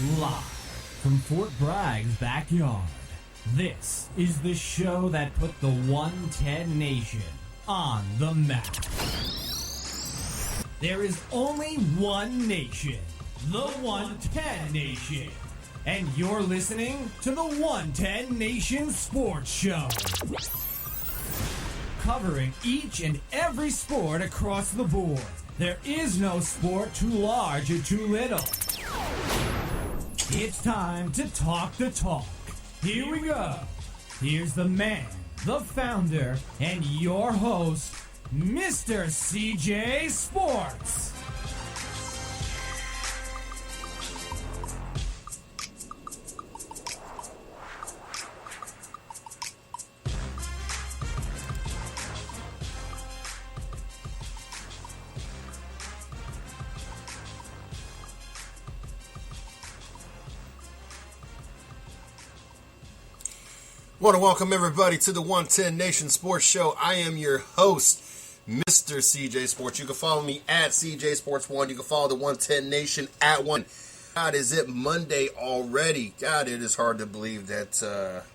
Live from Fort Bragg's backyard, this is the show that put the 110 Nation on the map. There is only one nation, the 110 Nation. And you're listening to the 110 Nation Sports Show. Covering each and every sport across the board. There is no sport too large or too little. It's time to talk the talk. Here we go. Here's the man, the founder, and your host, Mr. CJ Sports. I want to welcome everybody to the 110 Nation Sports Show. I am your host, Mr. CJ Sports. You can follow me at CJ Sports 1. You can follow the 110 Nation at 1. God, is it Monday already? God, it is hard to believe that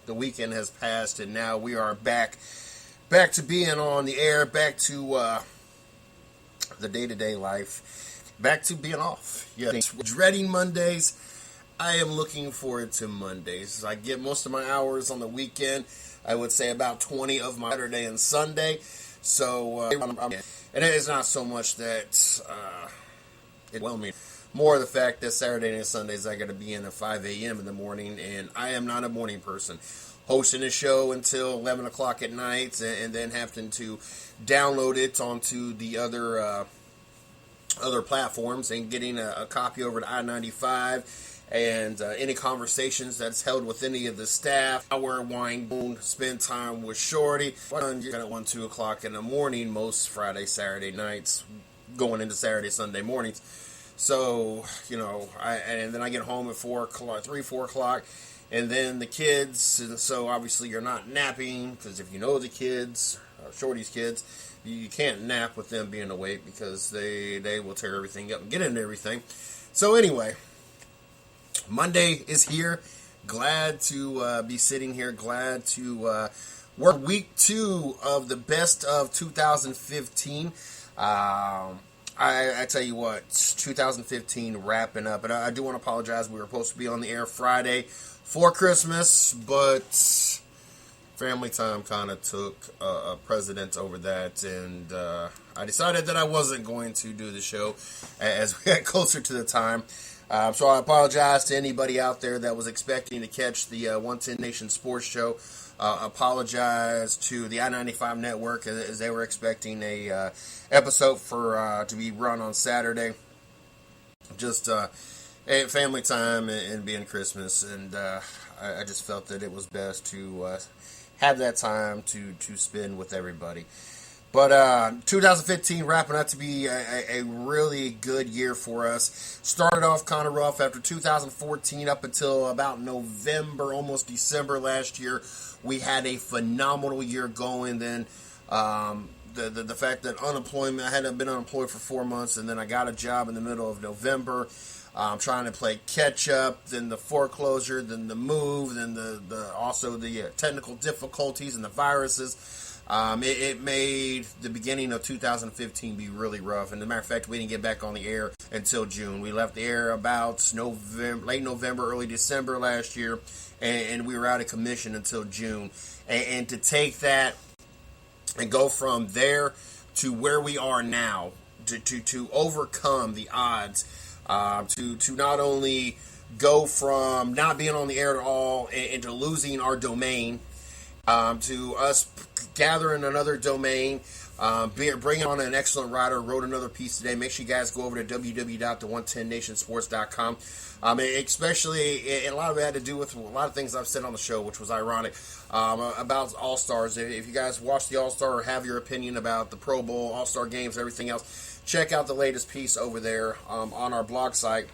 the weekend has passed and now we are back to being on the air, back to the day-to-day life, back to being off. Yes, dreading Mondays. I am looking forward to Mondays. I get most of my hours on the weekend. I would say about 20 of my Saturday and Sunday. So, and it is not so much that it will me. More the fact that Saturday and Sundays I got to be in at 5 a.m. in the morning, and I am not a morning person. Hosting a show until 11 o'clock at night, and then having to download it onto the other platforms and getting a copy over to I-95. And any conversations that's held with any of the staff, hour wind down, spend time with Shorty. You're at 1, 2 o'clock in the morning most Friday, Saturday nights, going into Saturday, Sunday mornings. So, and then I get home at 4 o'clock, and then the kids, and so obviously you're not napping, because if you know the kids, Shorty's kids, you can't nap with them being awake, because they will tear everything up and get into everything. So anyway, Monday is here. Glad to be sitting here. Glad to work week 2 of the best of 2015. I tell you what, 2015 wrapping up. And I do want to apologize. We were supposed to be on the air Friday for Christmas, but family time kind of took a precedence over that. And I decided that I wasn't going to do the show as we got closer to the time. So I apologize to anybody out there that was expecting to catch the 110 Nation Sports Show. Apologize to the I-95 Network as they were expecting a episode for to be run on Saturday. Just family time and being Christmas, and I just felt that it was best to have that time to spend with everybody. But 2015 wrapping up to be a really good year for us. Started off kind of rough after 2014 up until about November, almost December last year. We had a phenomenal year going. Then the fact that unemployment, I hadn't been unemployed for 4 months, and then I got a job in the middle of November. Trying to play catch up, then the foreclosure, then the move, then also the technical difficulties and the viruses. It made the beginning of 2015 be really rough. And as a matter of fact, we didn't get back on the air until June. We left the air about late November, early December last year, and we were out of commission until June. And to take that and go from there to where we are now, to overcome the odds, to not only go from not being on the air at all and to losing our domain, to us gathering another domain, bringing on an excellent writer, wrote another piece today. Make sure you guys go over to www.the110nationsports.com. Especially, and a lot of it had to do with a lot of things I've said on the show, which was ironic, about All-Stars. If you guys watch the All-Star or have your opinion about the Pro Bowl, All-Star games, everything else, check out the latest piece over there on our blog site.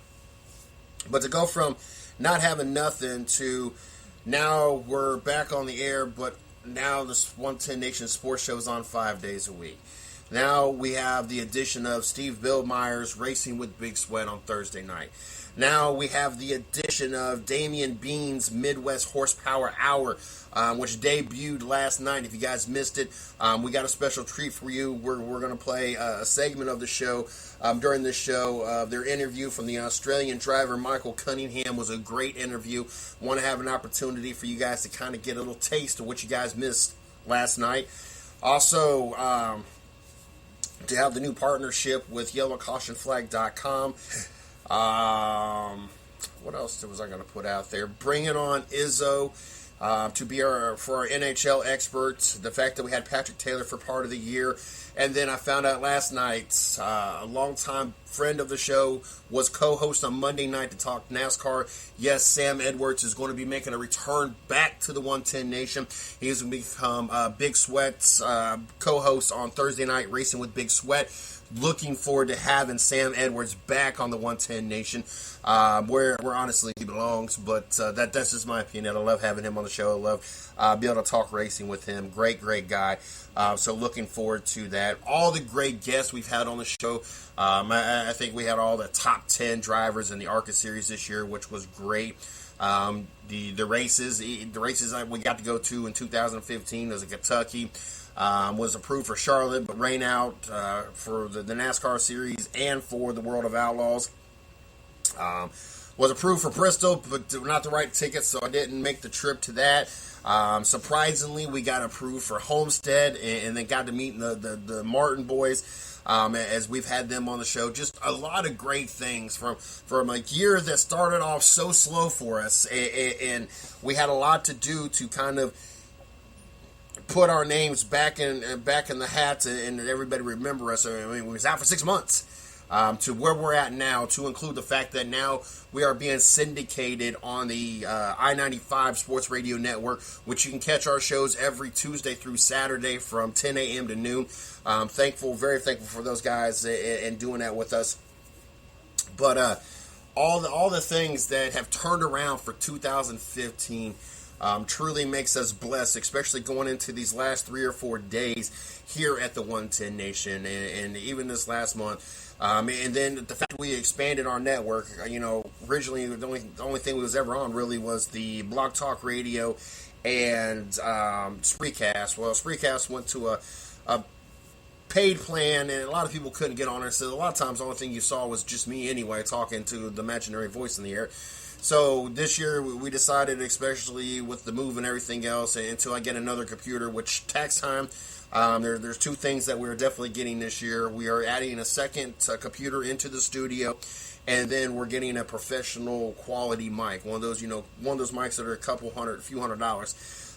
But to go from not having nothing to now we're back on the air, but now this 110 Nation Sports Show is on 5 days a week. Now we have the addition of Steve Bill Myers racing with Big Sweat on Thursday night. Now we have the addition of Damian Bean's Midwest Horsepower Hour, which debuted last night. If you guys missed it, we got a special treat for you. We're going to play a segment of the show. During this show, their interview from the Australian driver Michael Cunningham was a great interview. Want to have an opportunity for you guys to kind of get a little taste of what you guys missed last night. Also, to have the new partnership with YellowCautionFlag.com. What else was I going to put out there? Bringing on Izzo to be for our NHL experts. The fact that we had Patrick Taylor for part of the year. And then I found out last night, a longtime friend of the show was co-host on Monday night to talk NASCAR. Yes, Sam Edwards is going to be making a return back to the 110 Nation. He's going to become Big Sweat's co-host on Thursday night, Racing with Big Sweat. Looking forward to having Sam Edwards back on the 110 Nation, where honestly he belongs. But that's just my opinion. I love having him on the show. I love being able to talk racing with him. Great guy. So looking forward to that. All the great guests we've had on the show. I think we had all the top 10 drivers in the ARCA series this year, which was great. The races we got to go to in 2015 was in Kentucky. Was approved for Charlotte, but rained out for the NASCAR series and for the World of Outlaws. Was approved for Bristol, but not the right ticket, so I didn't make the trip to that. Surprisingly, we got approved for Homestead, and then got to meet the Martin boys, as we've had them on the show. Just a lot of great things from a year that started off so slow for us, and we had a lot to do to kind of put our names back in the hats, and everybody remember us. I mean, we was out for 6 months, to where we're at now, to include the fact that now we are being syndicated on the I-95 Sports Radio Network, which you can catch our shows every Tuesday through Saturday from 10 a.m. to noon. Very thankful for those guys and doing that with us. But all the things that have turned around for 2015 truly makes us blessed, especially going into these last 3 or 4 days here at the 110 Nation, and even this last month. And then the fact that we expanded our network. Originally the only thing we was ever on really was the Blog Talk Radio and Spreecast. Well, Spreecast went to a paid plan, and a lot of people couldn't get on it. So a lot of times the only thing you saw was just me anyway, talking to the imaginary voice in the air. So this year we decided, especially with the move and everything else, until I get another computer, which tax time, there's 2 things that we're definitely getting this year. We are adding a second computer into the studio, and then we're getting a professional quality mic, one of those mics that are a few hundred dollars.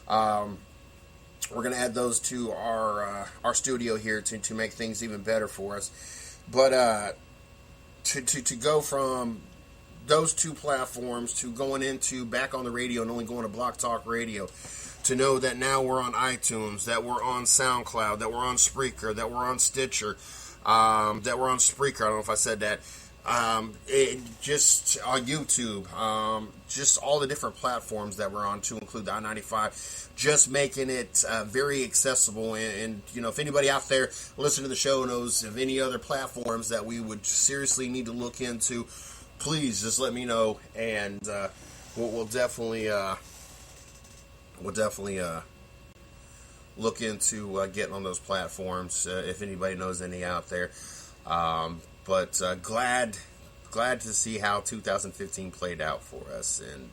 We're going to add those to our studio here to make things even better for us. But to go from those 2 platforms to going into back on the radio and only going to Block Talk Radio, to know that now we're on iTunes, that we're on SoundCloud, that we're on Spreaker, that we're on Stitcher, that we're on Spreaker. I don't know if I said that. Just on YouTube, just all the different platforms that we're on, to include the I-95, just making it very accessible. And if anybody out there listening to the show knows of any other platforms that we would seriously need to look into, please just let me know, and we'll definitely look into getting on those platforms if anybody knows any out there. But glad to see how 2015 played out for us, and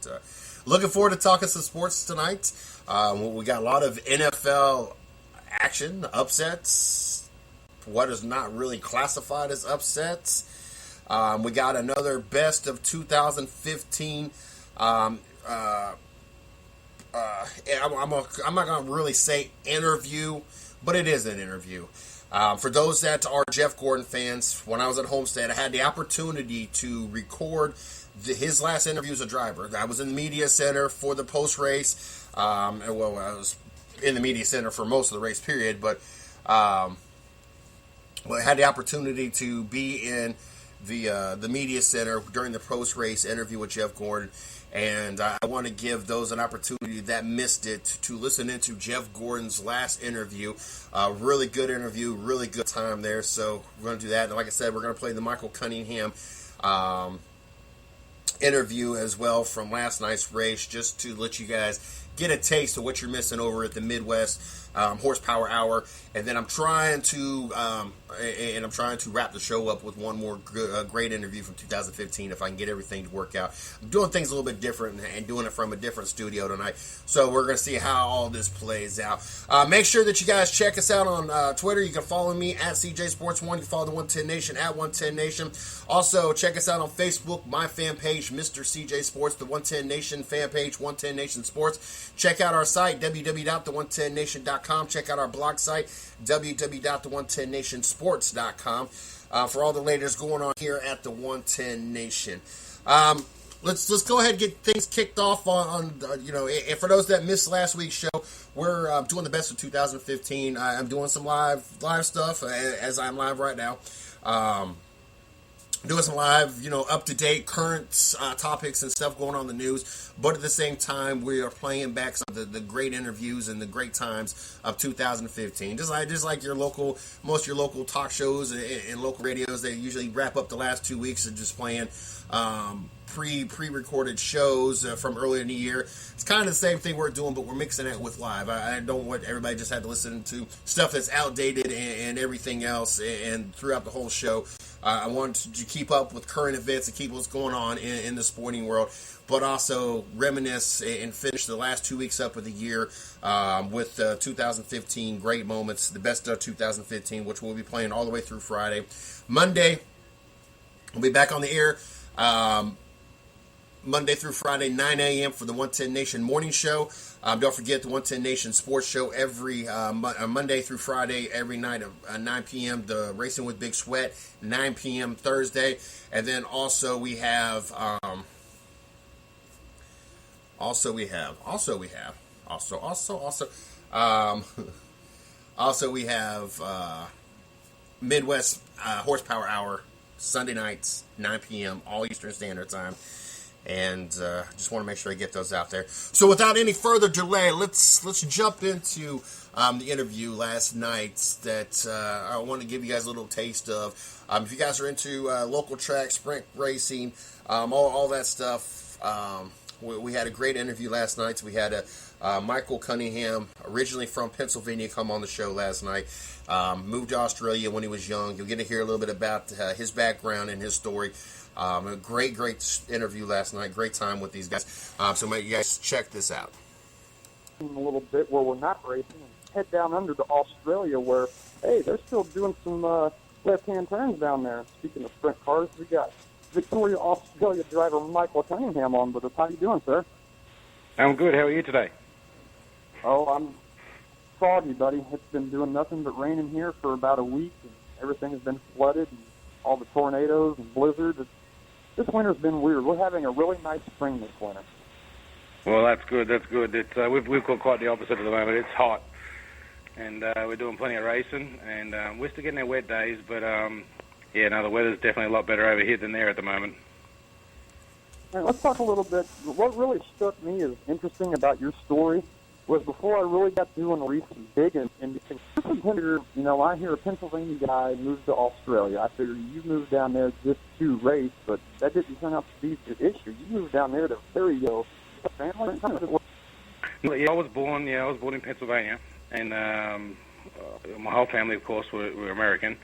looking forward to talking some sports tonight. We got a lot of NFL action, upsets, what is not really classified as upsets. We got another best of 2015. I'm not going to really say interview, but it is an interview. For those that are Jeff Gordon fans, when I was at Homestead, I had the opportunity to record his last interview as a driver. I was in the media center for the post-race. I was in the media center for most of the race period, but I had the opportunity to be in the media center during the post-race interview with Jeff Gordon, And I want to give those an opportunity that missed it to listen into Jeff Gordon's last interview. Really good interview, really good time there. So we're going to do that. And like I said, we're going to play the Michael Cunningham interview as well from last night's race, just to let you guys get a taste of what you're missing over at the Midwest Horsepower Hour. And then I'm trying to wrap the show up with one more great interview from 2015 if I can get everything to work out. I'm doing things a little bit different and doing it from a different studio tonight, so we're going to see how all this plays out. Make sure that you guys check us out on Twitter. You can follow me at CJ Sports 1. You can follow the 110 Nation at 110 Nation. Also, check us out on Facebook, my fan page, Mr. CJ Sports, the 110 Nation fan page, 110 Nation Sports. Check out our site, www.the110nation.com. Check out our blog site, www.the110nationsports.com, for all the latest going on here at the 110 Nation. Let's go ahead and get things kicked off on and for those that missed last week's show, we're doing the best of 2015. I'm doing some live stuff as I'm live right now. Doing some live, up-to-date, current topics and stuff going on in the news. But at the same time, we are playing back some of the great interviews and the great times of 2015. Just like most of your local talk shows and local radios, they usually wrap up the last 2 weeks of just playing pre-recorded shows from earlier in the year. It's kind of the same thing we're doing, but we're mixing it with live. I don't want everybody just had to listen to stuff that's outdated and everything else and throughout the whole show. I wanted to keep up with current events and keep what's going on in the sporting world, but also reminisce and finish the last 2 weeks up of the year with 2015 great moments, the best of 2015, which we'll be playing all the way through Friday. Monday, we'll be back on the air Monday through Friday, 9 a.m. for the 110 Nation Morning Show. Don't forget the 110 Nation Sports Show every Monday through Friday, every night at 9 p.m. The Racing with Big Sweat, 9 p.m. Thursday. And then also we have Midwest Horsepower Hour, Sunday nights, 9 p.m., all Eastern Standard Time. And just want to make sure I get those out there. So without any further delay, let's jump into the interview last night that I want to give you guys a little taste of. If you guys are into local track, sprint racing, all that stuff, we had a great interview last night. So we had Michael Cunningham, originally from Pennsylvania, come on the show last night. Moved to Australia when he was young. You'll get to hear a little bit about his background and his story. A great interview last night. Great time with these guys. So make you guys check this out. A little bit where we're not racing and head down under to Australia where, hey, they're still doing some left-hand turns down there. Speaking of sprint cars, we got Victoria, Australia driver Michael Cunningham on with us. How you doing, sir? I'm good. How are you today? Oh, I'm foggy, buddy. It's been doing nothing but raining here for about a week, and everything has been flooded, and all the tornadoes and blizzards. This winter's been weird. We're having a really nice spring this winter. Well, that's good. That's good. It's we've got quite the opposite at the moment. It's hot, and we're doing plenty of racing, and we're still getting our wet days. But the weather's definitely a lot better over here than there at the moment. All right, let's talk a little bit. What really struck me as interesting about your story was before I really got doing racing big and I hear a Pennsylvania guy moved to Australia. I figured you moved down there just to race, but that didn't turn out to be the issue. You moved down there to family. Yeah, I was born in Pennsylvania, and my whole family, of course, were American.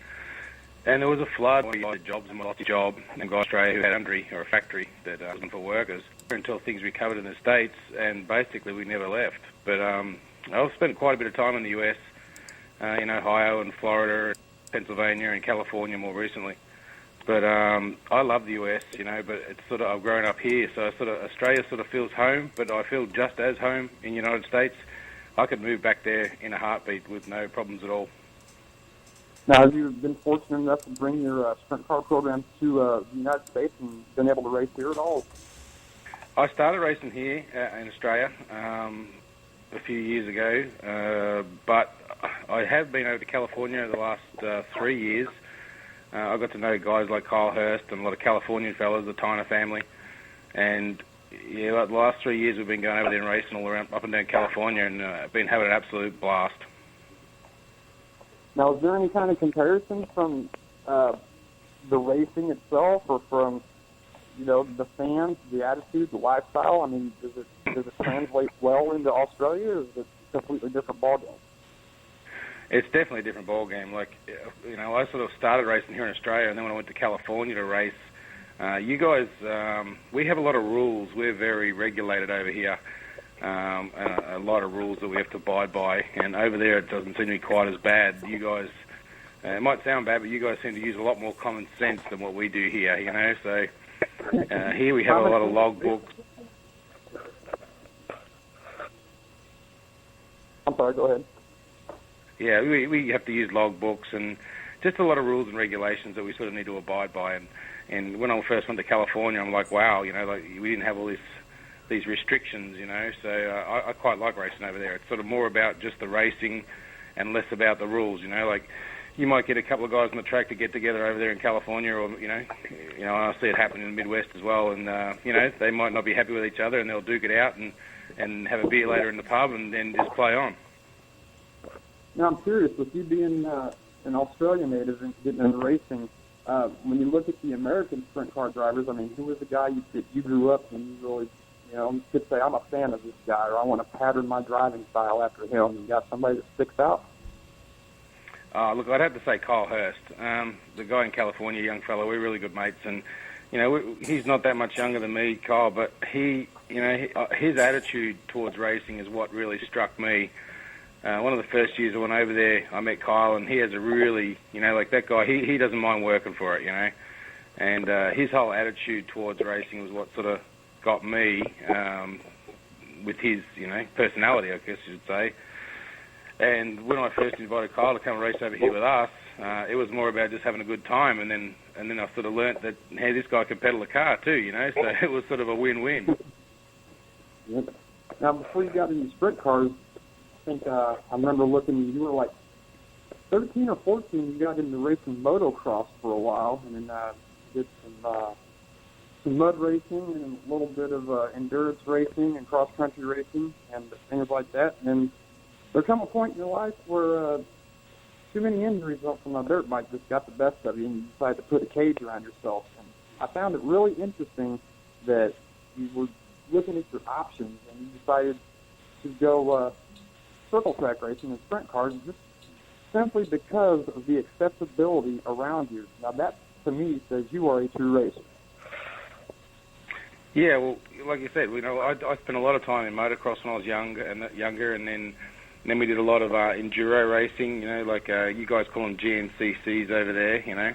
And there was a flood. We lost jobs, and we lost a job in Australia who had a factory that was looking for workers until things recovered in the States, and basically we never left. But I've spent quite a bit of time in the U.S., in Ohio and Florida, Pennsylvania and California more recently. But I love the U.S., but it's sort of, I've grown up here, so Australia sort of feels home, but I feel just as home in the United States. I could move back there in a heartbeat with no problems at all. Now, have you been fortunate enough to bring your sprint car program to the United States and been able to race here at all? I started racing here in Australia a few years ago, but I have been over to California the last 3 years. I got to know guys like Kyle Hurst and a lot of Californian fellas, the Tyner family, and Yeah, like the last 3 years we've been going over there and racing all around, up and down California, and been having an absolute blast. Now, is there any kind of comparison from the racing itself, or from the fans, the attitude, the lifestyle? I mean, does it translate well into Australia, or is it a completely different ballgame? It's definitely a different ball game. Like, I sort of started racing here in Australia, and then when I went to California to race, you guys, we have a lot of rules. We're very regulated over here, and a lot of rules that we have to abide by. And over there, it doesn't seem to be quite as bad. You guys, it might sound bad, but you guys seem to use a lot more common sense than what we do here. So here we have a lot of logbooks. I'm sorry, go ahead. Yeah, we have to use logbooks and just a lot of rules and regulations that we sort of need to abide by. And when I first went to California, I'm like, wow, like we didn't have all these restrictions, So I quite like racing over there. It's sort of more about just the racing and less about the rules, Like you might get a couple of guys on the track to get together over there in California, or I see it happen in the Midwest as well. And they might not be happy with each other, and they'll duke it out and have a beer later in the pub, and then just play on. Now, I'm curious, with you being an Australian native and getting into racing, when you look at the American sprint car drivers, I mean, who was the guy that you grew up and you really, you could say, I'm a fan of this guy, or I want to pattern my driving style after him? You got somebody that sticks out? Look, I'd have to say Kyle Hurst, the guy in California, young fellow. We're really good mates, and he's not that much younger than me, Kyle, but his attitude towards racing is what really struck me. One of the first years I went over there, I met Kyle, and he has a really, like that guy, he doesn't mind working for it, And his whole attitude towards racing was what sort of got me with his, personality, I guess you should say. And when I first invited Kyle to come race over here with us, it was more about just having a good time. And then I sort of learnt that, hey, this guy can pedal a car too, So it was sort of a win-win. Yep. Now, before you got into sprint cars, I think I remember looking, you were like 13 or 14, you got into racing motocross for a while, and then did some mud racing and a little bit of endurance racing and cross-country racing and things like that. And then there come a point in your life where too many injuries from a dirt bike just got the best of you, and you decided to put a cage around yourself. And I found it really interesting that you were looking at your options, and you decided to go circle track racing and sprint cars just simply because of the accessibility around you. Now that, to me, says you are a true racer. Yeah, well, like you said, I spent a lot of time in motocross when I was younger, and then we did a lot of enduro racing, like you guys call them GNCCs over there,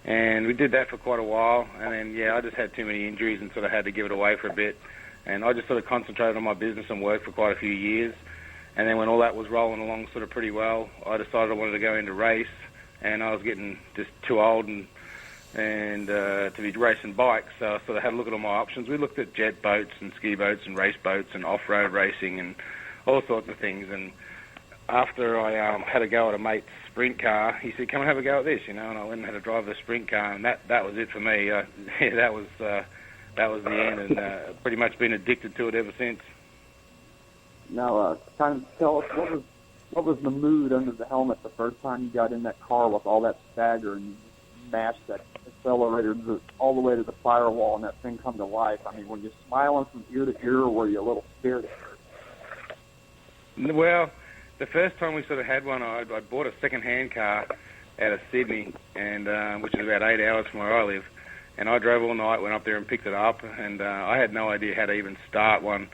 And we did that for quite a while, and then, I just had too many injuries and sort of had to give it away for a bit. And I just sort of concentrated on my business and work for quite a few years. And then when all that was rolling along sort of pretty well, I decided I wanted to go into race, and I was getting just too old and to be racing bikes. So I sort of had a look at all my options. We looked at jet boats and ski boats and race boats and off-road racing and all sorts of things. And after I had a go at a mate's sprint car, he said, "Come and have a go at this," and I went and had to drive the sprint car, and that was it for me. That was the end, and pretty much been addicted to it ever since. Now, kind of tell us what was the mood under the helmet the first time you got in that car with all that stagger and you mashed that accelerator all the way to the firewall and that thing come to life? I mean, were you smiling from ear to ear, or were you a little scared at first? Well, the first time we sort of had one, I bought a second-hand car out of Sydney, and which is about 8 hours from where I live. And I drove all night, went up there and picked it up, and I had no idea how to even start one.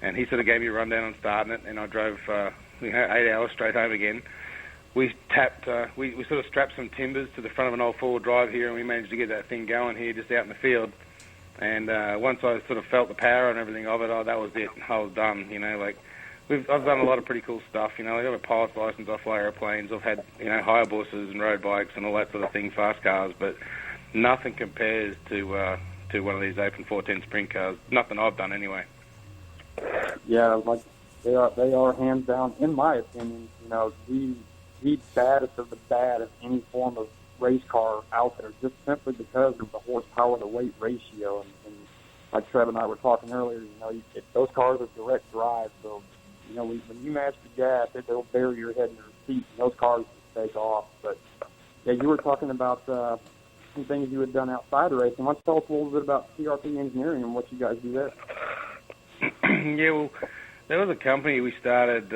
And he sort of gave me a rundown on starting it, and I drove 8 hours straight home again. We sort of strapped some timbers to the front of an old four-wheel drive here, and we managed to get that thing going here just out in the field. And once I sort of felt the power and everything of it, that was it. I was done, I've done a lot of pretty cool stuff, I have a pilot's license, I fly airplanes, I've had, Hayabuses and road bikes and all that sort of thing, fast cars, but nothing compares to one of these Open 410 sprint cars. Nothing I've done anyway. Yeah, like they are hands down, in my opinion, the baddest of the bad of any form of race car out there, just simply because of the horsepower to weight ratio. And like Trev and I were talking earlier, those cars are direct drive, so when you match the gas, it'll bury your head in your seat, and those cars just take off. But yeah, you were talking about some things you had done outside of racing. Why don't you tell us a little bit about CRP Engineering and what you guys do there? Yeah, well, there was a company we started,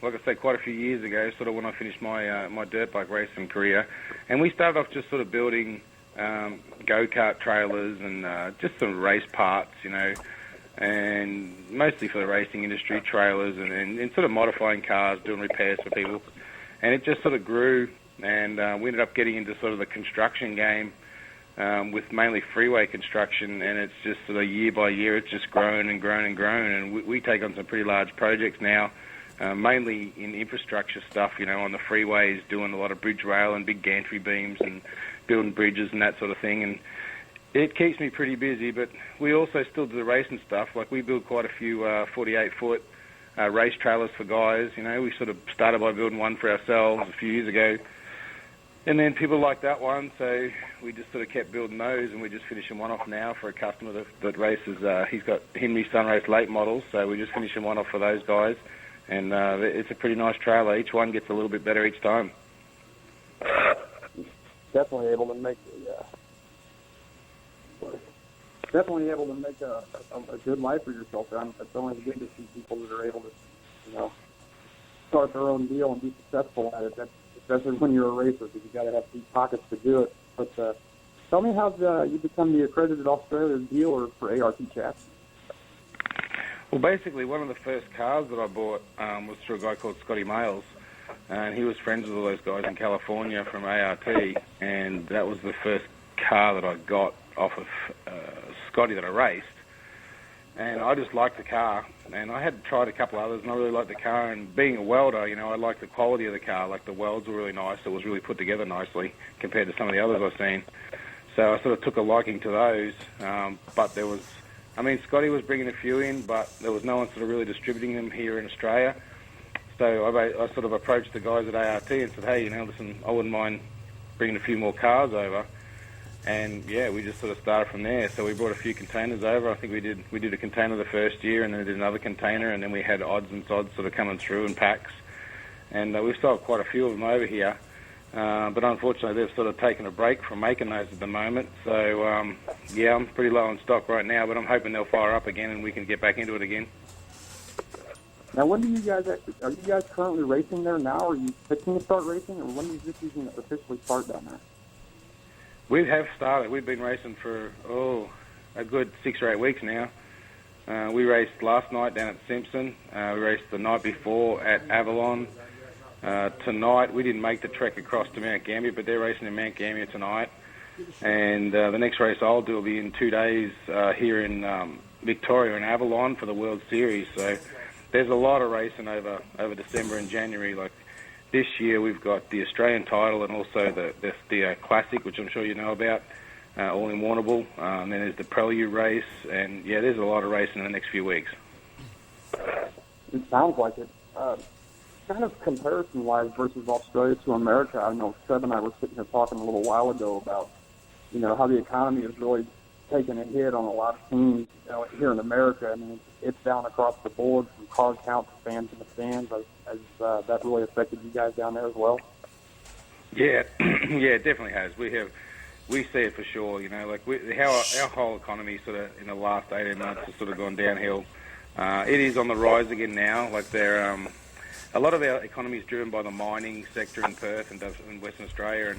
like I say, quite a few years ago, sort of when I finished my dirt bike racing career, and we started off just sort of building go-kart trailers and just some race parts, and mostly for the racing industry, trailers and sort of modifying cars, doing repairs for people. And it just sort of grew, and we ended up getting into sort of the construction game with mainly freeway construction, and it's just sort of year by year, it's just grown and grown and grown. And we take on some pretty large projects now, mainly in infrastructure stuff, on the freeways, doing a lot of bridge rail and big gantry beams and building bridges and that sort of thing. And it keeps me pretty busy, but we also still do the racing stuff. Like, we build quite a few 48-foot race trailers for guys. We sort of started by building one for ourselves a few years ago, and then people liked that one, so we just sort of kept building those, and we're just finishing one off now for a customer that races. He's got Henry Sunrace late models, so we're just finishing one off for those guys, and it's a pretty nice trailer. Each one gets a little bit better each time. Definitely able to make a good life for yourself. It's always good to see people that are able to, start their own deal and be successful at it. Especially when you're a racer, because you got to have deep pockets to do it. But tell me how you become the accredited Australia dealer for ART chassis. Well, basically, one of the first cars that I bought was through a guy called Scotty Males, and he was friends with all those guys in California from ART, and that was the first car that I got off of Scotty that I raced. And I just liked the car, and I had tried a couple others, and I really liked the car. And being a welder, I liked the quality of the car. Like, the welds were really nice. It was really put together nicely compared to some of the others I've seen. So I sort of took a liking to those. But there was, Scotty was bringing a few in, but there was no one sort of really distributing them here in Australia. So I sort of approached the guys at ART and said, hey, listen, I wouldn't mind bringing a few more cars over. And yeah, we just sort of started from there. So we brought a few containers over. I think we did a container the first year, and then we did another container, and then we had odds and sods sort of coming through in packs. And we've sold quite a few of them over here. But unfortunately, they've sort of taken a break from making those at the moment. So yeah, I'm pretty low on stock right now, but I'm hoping they'll fire up again and we can get back into it again. Now, when do you guys are you guys currently racing there now? Are you fixing to start racing, or when do you season officially start down there? We have started. We've been racing for, a good 6 or 8 weeks now. We raced last night down at Simpson. We raced the night before at Avalon. Tonight, we didn't make the trek across to Mount Gambier, but they're racing in Mount Gambier tonight. And the next race I'll do will be in 2 days here in Victoria in Avalon for the World Series. So there's a lot of racing over December and January. Like, this year we've got the Australian title and also the Classic, which I'm sure you know about, all in Warrnambool. And then there's the Prelude race, and yeah, there's a lot of racing in the next few weeks. It sounds like it. Kind of comparison-wise versus Australia to America, I know Seb and I were sitting here talking a little while ago about, how the economy has really taken a hit on a lot of teams here in America. It's down across the board from car count to fans in the stands. Has that really affected you guys down there as well? Yeah, yeah, it definitely has. We see it for sure. How our whole economy sort of in the last 18 months has sort of gone downhill. It is on the rise again now. Like, a lot of our economy is driven by the mining sector in Perth and in Western Australia,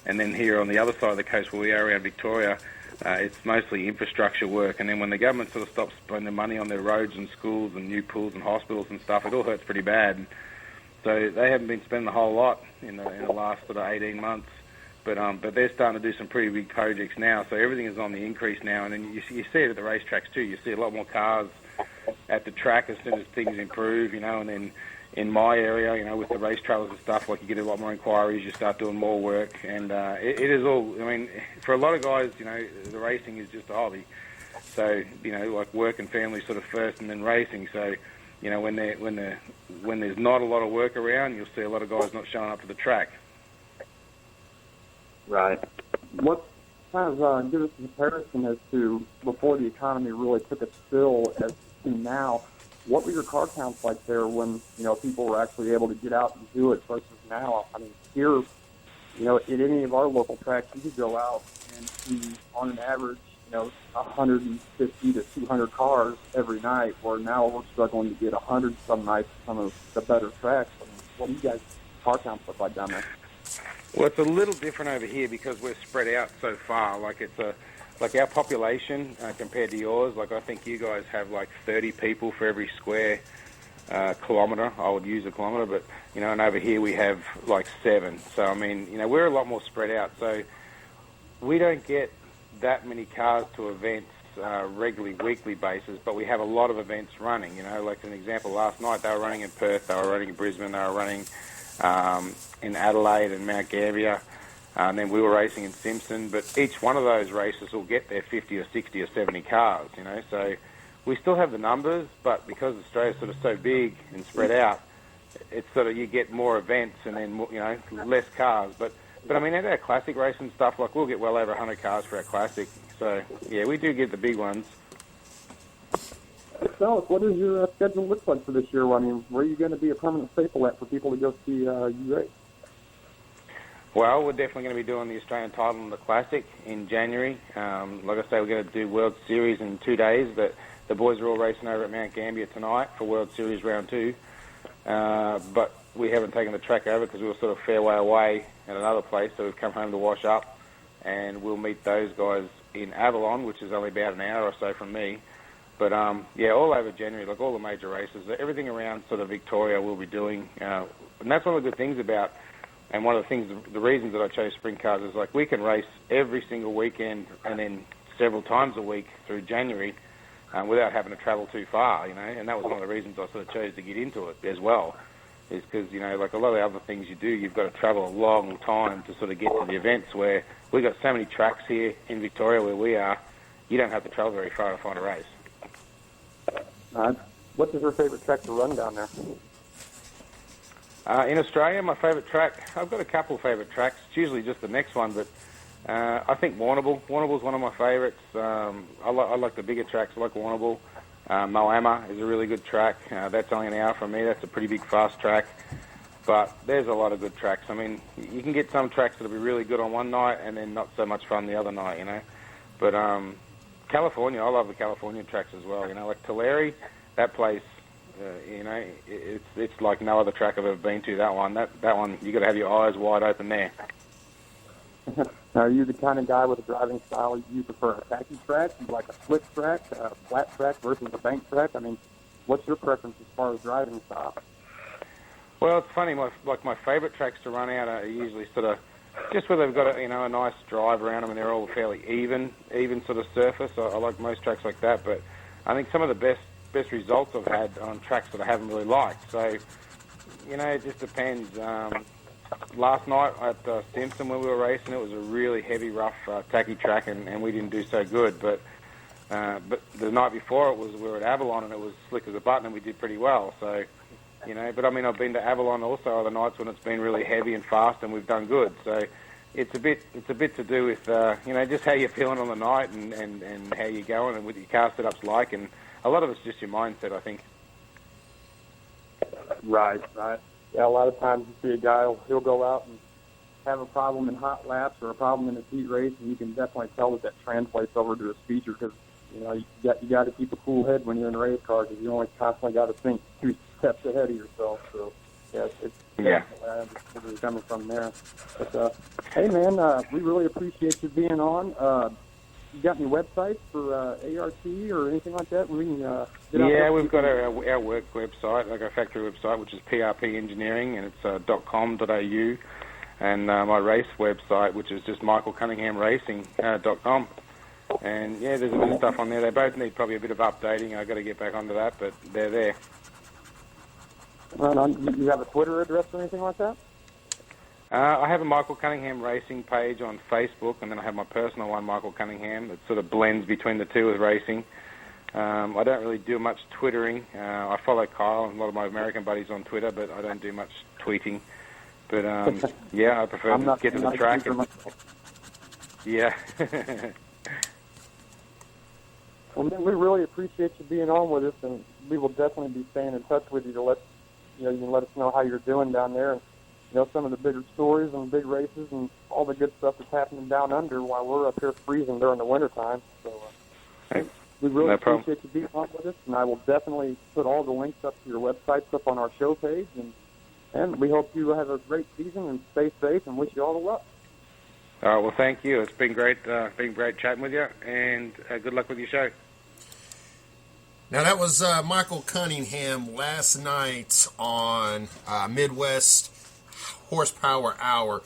and then here on the other side of the coast where we are around Victoria, it's mostly infrastructure work. And then when the government sort of stops spending money on their roads and schools and new pools and hospitals and stuff, it all hurts pretty bad. So they haven't been spending a whole lot in the last sort of 18 months. But they're starting to do some pretty big projects now. So everything is on the increase now. And then you see it at the racetracks too. You see a lot more cars at the track as soon as things improve, and then in my area, with the race trailers and stuff, like, you get a lot more inquiries, you start doing more work, and it is all, for a lot of guys, the racing is just a hobby. So, like, work and family sort of first and then racing. So, when there's not a lot of work around, you'll see a lot of guys not showing up to the track. Right. What's kind of give us a comparison as to before the economy really took a spill as to now. What were your car counts like there when, people were actually able to get out and do it versus now? I mean, here, at any of our local tracks, you could go out and see, on an average, 150 to 200 cars every night, where now we're struggling to get 100 some nights at some of the better tracks. I mean, what do you guys' car counts look like down there? Well, it's a little different over here because we're spread out so far. Like our population compared to yours. Like I think you guys have like 30 people for every square kilometre. I would use a kilometre, but and over here we have like 7. So I mean, we're a lot more spread out. So we don't get that many cars to events regularly, weekly basis, but we have a lot of events running. Like an example, last night they were running in Perth, they were running in Brisbane, they were running in Adelaide and Mount Gambier, and then we were racing in Simpson. But each one of those races will get their 50 or 60 or 70 cars, So we still have the numbers, but because Australia's sort of so big and spread out, it's sort of you get more events and then less cars. But I mean, at our classic race and stuff, like we'll get well over 100 cars for our classic. So yeah, we do get the big ones. Alex, what does your schedule look like for this year? I mean, where are you going to be a permanent staple at for people to go see you race? Well, we're definitely going to be doing the Australian title and the Classic in January. Like I say, we're going to do World Series in 2 days. The boys are all racing over at Mount Gambier tonight for World Series Round 2. But we haven't taken the track over because we were sort of fair way away at another place, so we've come home to wash up, and we'll meet those guys in Avalon, which is only about an hour or so from me. But, all over January, like all the major races, everything around sort of Victoria we'll be doing. And that's one of the good things about, and one of the things, the reasons that I chose sprint cars is like we can race every single weekend and then several times a week through January without having to travel too far, And that was one of the reasons I sort of chose to get into it as well, is because, like a lot of the other things you do, you've got to travel a long time to sort of get to the events, where we've got so many tracks here in Victoria where we are, you don't have to travel very far to find a race. What is your favorite track to run down there? In Australia, my favourite track, I've got a couple of favourite tracks. It's usually just the next one, but I think Warrnambool. Warrnambool's one of my favourites. I like the bigger tracks. I like Warrnambool. Moama is a really good track. That's only an hour from me. That's a pretty big, fast track. But there's a lot of good tracks. I mean, you can get some tracks that'll be really good on one night and then not so much fun the other night, But California, I love the California tracks as well. Like Tulare, that place, it's like no other track I've ever been to. That one, you got to have your eyes wide open there. Now, are you the kind of guy with a driving style you prefer a tacky track, you like a slick track, a flat track versus a bank track? I mean, what's your preference as far as driving style? Well, it's funny. My favourite tracks to run out are usually sort of just where they've got a nice drive around them and they're all fairly even sort of surface. I like most tracks like that, but I think some of the best results I've had on tracks that I haven't really liked. So, it just depends. Last night at Simpson when we were racing, it was a really heavy, rough, tacky track, and we didn't do so good. But the night before we were at Avalon, and it was slick as a button, and we did pretty well. So, but I mean, I've been to Avalon also other nights when it's been really heavy and fast, and we've done good. So it's a bit to do with just how you're feeling on the night and how you're going and what your car setup's like, and a lot of it's just your mindset, I think. Right. Yeah, a lot of times you see a guy, he'll go out and have a problem in hot laps or a problem in a heat race, and you can definitely tell that translates over to his feature because, you got to keep a cool head when you're in a race car because you only constantly got to think 2 steps ahead of yourself. So, yeah, I understand where you're coming from there. But, hey, man, we really appreciate you being on. You got any websites for ART or anything like that? We can, we've got our work website, like our factory website, which is PRP Engineering, and it's .com.au, and my race website, which is just michaelcunninghamracing.com. And, there's a bit of stuff on there. They both need probably a bit of updating. I've got to get back onto that, but they're there. Right on. You have a Twitter address or anything like that? I have a Michael Cunningham Racing page on Facebook, and then I have my personal one, Michael Cunningham. It sort of blends between the two with racing. I don't really do much Twittering. I follow Kyle and a lot of my American buddies on Twitter, but I don't do much tweeting. But, I prefer to get to the track. Yeah. Well, man, we really appreciate you being on with us, and we will definitely be staying in touch with you to you can let us know how you're doing down there, and some of the bigger stories and big races and all the good stuff that's happening down under while we're up here freezing during the wintertime. So we really appreciate you being on with us, and I will definitely put all the links up to your websites up on our show page, and we hope you have a great season and stay safe and wish you all the luck. All right, well, thank you. It's been great chatting with you, and good luck with your show. Now, that was Michael Cunningham last night on Midwest Horsepower Hour.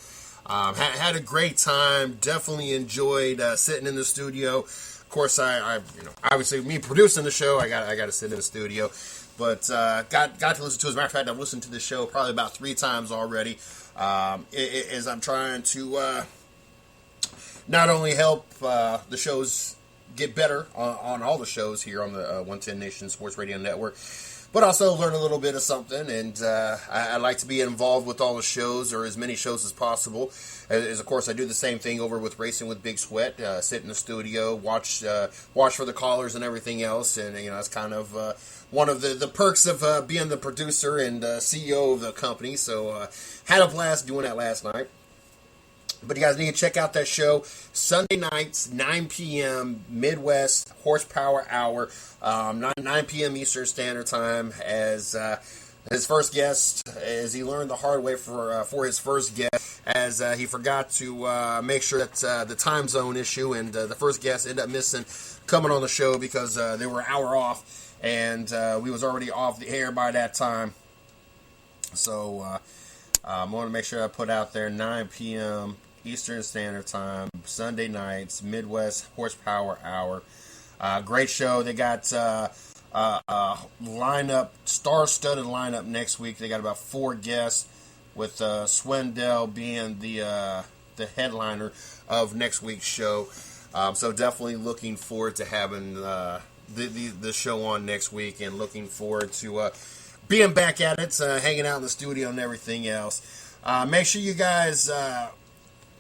Had a great time. Definitely enjoyed sitting in the studio. Of course, I obviously me producing the show, I got to sit in the studio. But got to listen to it. As a matter of fact, I've listened to this show probably about 3 times already. As I'm trying to not only help the shows get better on all the shows here on the 110 Nation Sports Radio Network, but also learn a little bit of something. And I like to be involved with all the shows, or as many shows as possible. As of course, I do the same thing over with Racing with Big Sweat. Sit in the studio, watch for the callers and everything else. And that's kind of one of the perks of being the producer and CEO of the company. So had a blast doing that last night. But you guys need to check out that show Sunday nights, 9 p.m. Midwest Horsepower Hour, 9 p.m. Eastern Standard Time. As his first guest, as he learned the hard way for his first guest, as he forgot to make sure that the time zone issue, and the first guest ended up missing coming on the show because they were an hour off, and we was already off the air by that time. So I want to make sure I put out there 9 p.m. Eastern Standard Time, Sunday nights, Midwest Horsepower Hour. Great show. They got lineup, star-studded lineup next week. They got about 4 guests, with Swindell being the headliner of next week's show. So definitely looking forward to having the show on next week, and looking forward to being back at it, hanging out in the studio and everything else. Make sure you guys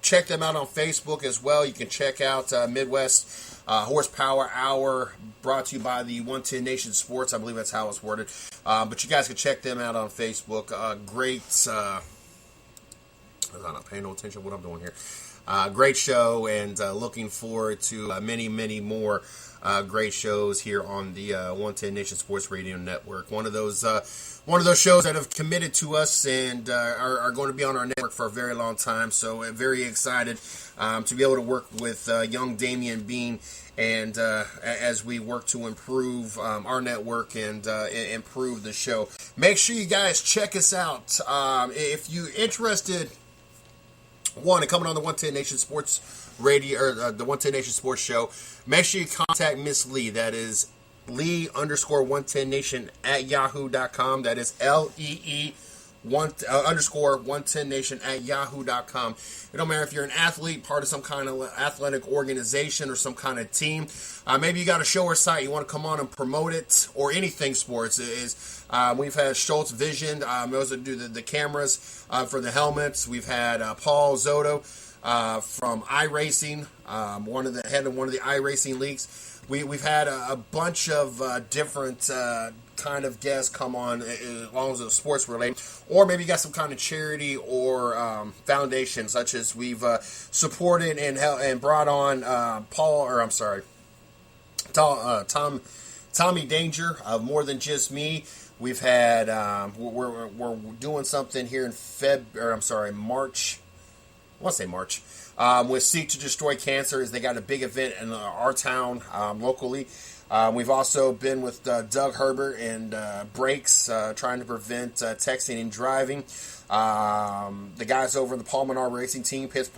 check them out on Facebook as well. You can check out Midwest Horsepower Hour, brought to you by the 110 Nation Sports. I believe that's how it's worded. But you guys can check them out on Facebook. Great. I'm not paying no attention to what I'm doing here. Great show, and looking forward to many, many more great shows here on the 110 Nation Sports Radio Network. One of those shows that have committed to us and are going to be on our network for a very long time. So very excited to be able to work with young Damian Bean, and as we work to improve our network and improve the show. Make sure you guys check us out. If you're interested, in coming on the 110 Nation Sports Radio, or the 110 Nation Sports Show, make sure you contact Miss Lee. That is Lee_110Nation at yahoo.com. That is LEE _110Nation at yahoo.com. It don't matter if you're an athlete, part of some kind of athletic organization or some kind of team. Maybe you got a show or site, you want to come on and promote it, or anything sports. We've had Schultz Vision, those that do the cameras for the helmets. We've had Paul Zotto from iRacing, head of one of the iRacing leagues. We've had a bunch of different kind of guests come on, as long as it's sports related, or maybe you got some kind of charity or foundation, such as we've supported and brought on Tommy Danger of More Than Just Me. We've had we're doing something here in March. I want to say March. With Seek to Destroy Cancer, is they got a big event in our town locally. We've also been with Doug Herbert and Brakes, trying to prevent texting and driving. The guys over the Palmanar Racing Team, Pits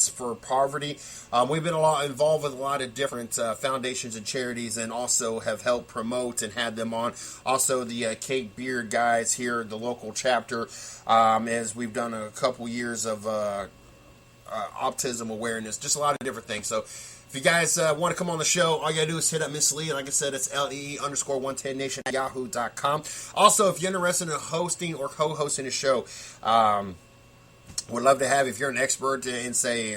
for Poverty. We've been involved with a lot of different foundations and charities, and also have helped promote and had them on. Also the Kate Beard guys here, the local chapter, as we've done a couple years of autism awareness, just a lot of different things. So if you guys want to come on the show, all you gotta do is hit up Miss Lee. Like I said, it's LEE_110Nation at yahoo.com. Also, if you're interested in hosting or co-hosting a show, Would love to have, if you're an expert in, say,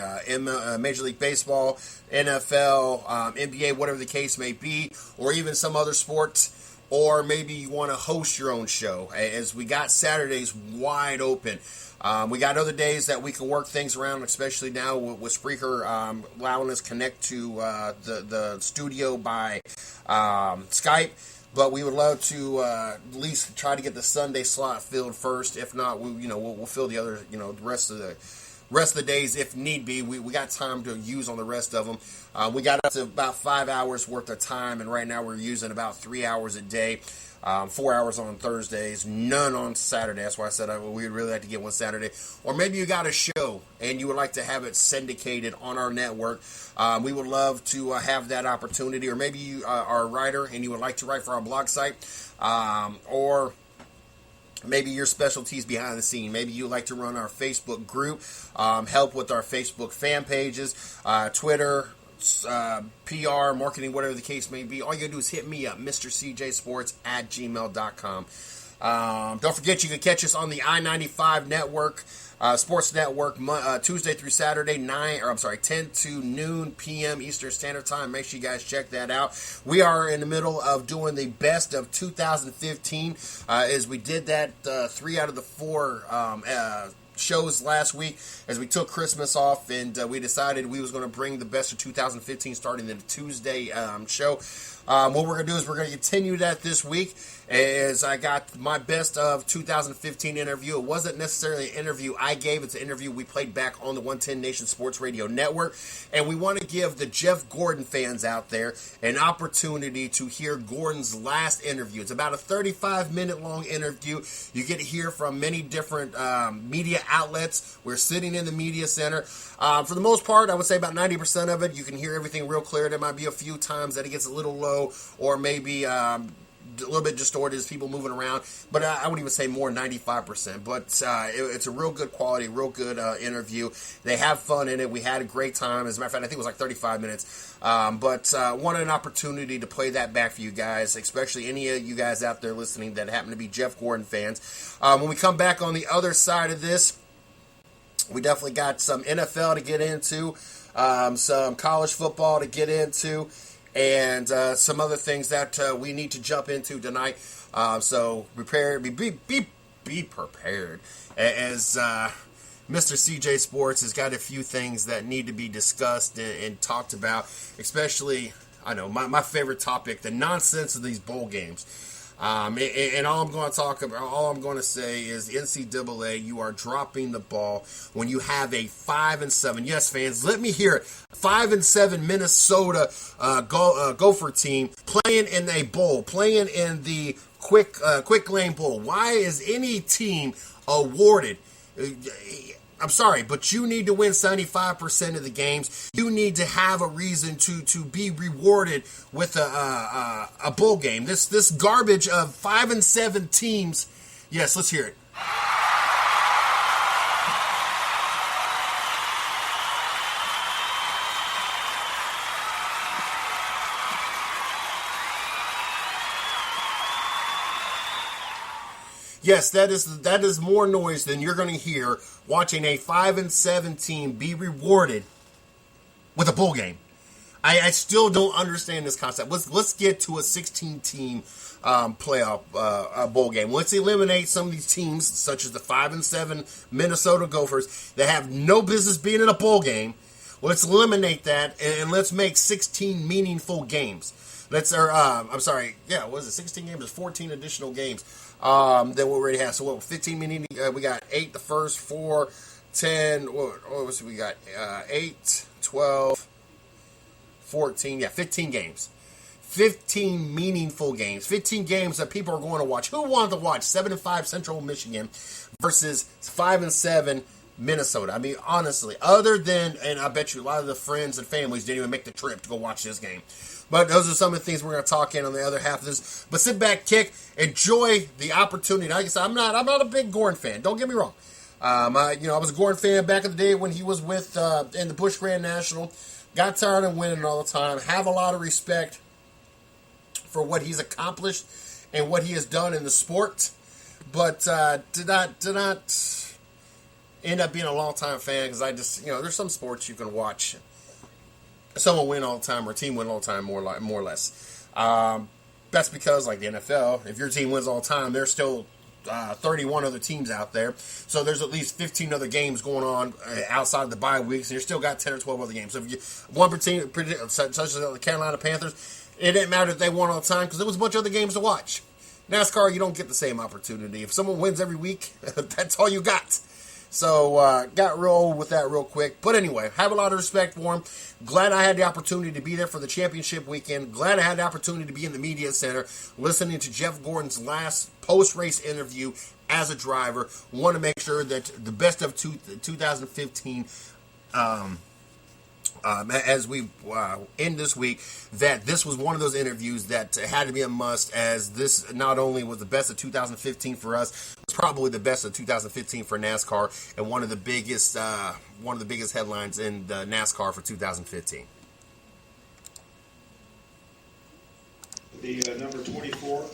Major League Baseball, NFL, NBA, whatever the case may be, or even some other sports, or maybe you want to host your own show, as we got Saturdays wide open. We got other days that we can work things around, especially now with Spreaker allowing us to connect to the studio by Skype. But we would love to at least try to get the Sunday slot filled first. If not, we'll fill the other, the rest of the days if need be. We got time to use on the rest of them. We got up to about 5 hours worth of time, and right now we're using about 3 hours a day. 4 hours on Thursdays, none on Saturday. That's why I said we'd really like to get one Saturday. Or maybe you got a show and you would like to have it syndicated on our network. We would love to have that opportunity. Or maybe you are a writer and you would like to write for our blog site. Or maybe your specialties behind the scene. Maybe you like to run our Facebook group, help with our Facebook fan pages, Twitter, PR, marketing, whatever the case may be. All you gotta do is hit me up, MrCJSports@gmail.com. Don't forget, you can catch us on the I-95 network, Sports Network, Tuesday through Saturday, 10 to noon p.m. Eastern Standard Time. Make sure you guys check that out. We are in the middle of doing the best of 2015, as we did that 3 out of the 4 shows last week, as we took Christmas off, and we decided we was going to bring the best of 2015 starting the Tuesday show. What we're going to do is we're going to continue that this week, as I got my best of 2015 interview. It wasn't necessarily an interview I gave. It's an interview we played back on the 110 Nation Sports Radio Network, and we want to give the Jeff Gordon fans out there an opportunity to hear Gordon's last interview. It's about a 35-minute long interview. You get to hear from many different media outlets. We're sitting in the media center. For the most part, I would say about 90% of it, you can hear everything real clear. There might be a few times that it gets a little low, or maybe a little bit distorted as people moving around, but I would even say more 95%. But it's a real good quality, real good interview. They have fun in it. We had a great time. As a matter of fact, I think it was like 35 minutes. But wanted an opportunity to play that back for you guys, especially any of you guys out there listening that happen to be Jeff Gordon fans. When we come back on the other side of this, we definitely got some NFL to get into, some college football to get into, and some other things that we need to jump into tonight. So prepare, be prepared, as Mr. CJ Sports has got a few things that need to be discussed and talked about, especially, I know, my favorite topic, the nonsense of these bowl games. And all I'm going to talk about, all I'm going to say is the NCAA, you are dropping the ball when you have a 5-7. Yes, fans, let me hear it. 5-7 Minnesota Gopher team playing in a bowl, playing in the quick lane bowl. Why is any team awarded? I'm sorry, but you need to win 75% of the games. You need to have a reason to be rewarded with a bowl game. This garbage of 5-7 teams. Yes, let's hear it. Yes, that is more noise than you're going to hear watching a 5-7 team be rewarded with a bowl game. I still don't understand this concept. Let's get to a 16-team playoff bowl game. Let's eliminate some of these teams, such as the 5-7 Minnesota Gophers, that have no business being in a bowl game. Let's eliminate that, and let's make 16 meaningful games. What is it? 16 games? There's 14 additional games than what we already have. So what? 15 meaning we got 8 the first, 4, 10. What was it? We got 8, 12, 14. Yeah, 15 games. 15 meaningful games. 15 games that people are going to watch. Who wanted to watch 7-5 Central Michigan versus 5-7 Minnesota? I mean, honestly, other than, and I bet you a lot of the friends and families didn't even make the trip to go watch this game. But those are some of the things we're going to talk in on the other half of this. But sit back, kick, enjoy the opportunity. Like I said, I'm not a big Gordon fan. Don't get me wrong. I was a Gordon fan back in the day when he was with in the Busch Grand National. Got tired of winning all the time. Have a lot of respect for what he's accomplished and what he has done in the sport. But did not end up being a long-time fan because I just, there's some sports you can watch someone win all the time or a team win all the time, more or less. That's because, like the NFL, if your team wins all the time, there's still 31 other teams out there. So there's at least 15 other games going on outside of the bye weeks, and you still got 10 or 12 other games. So if you one team, such as the Carolina Panthers, it didn't matter if they won all the time because there was a bunch of other games to watch. NASCAR, you don't get the same opportunity. If someone wins every week, that's all you got. So, got real old with that real quick. But anyway, have a lot of respect for him. Glad I had the opportunity to be there for the championship weekend. Glad I had the opportunity to be in the media center, listening to Jeff Gordon's last post-race interview as a driver. Want to make sure that the best of 2015, as we end this week, that this was one of those interviews that had to be a must, as this not only was the best of 2015 for us, it's probably the best of 2015 for NASCAR, and one of the biggest headlines in the NASCAR for 2015. The number 24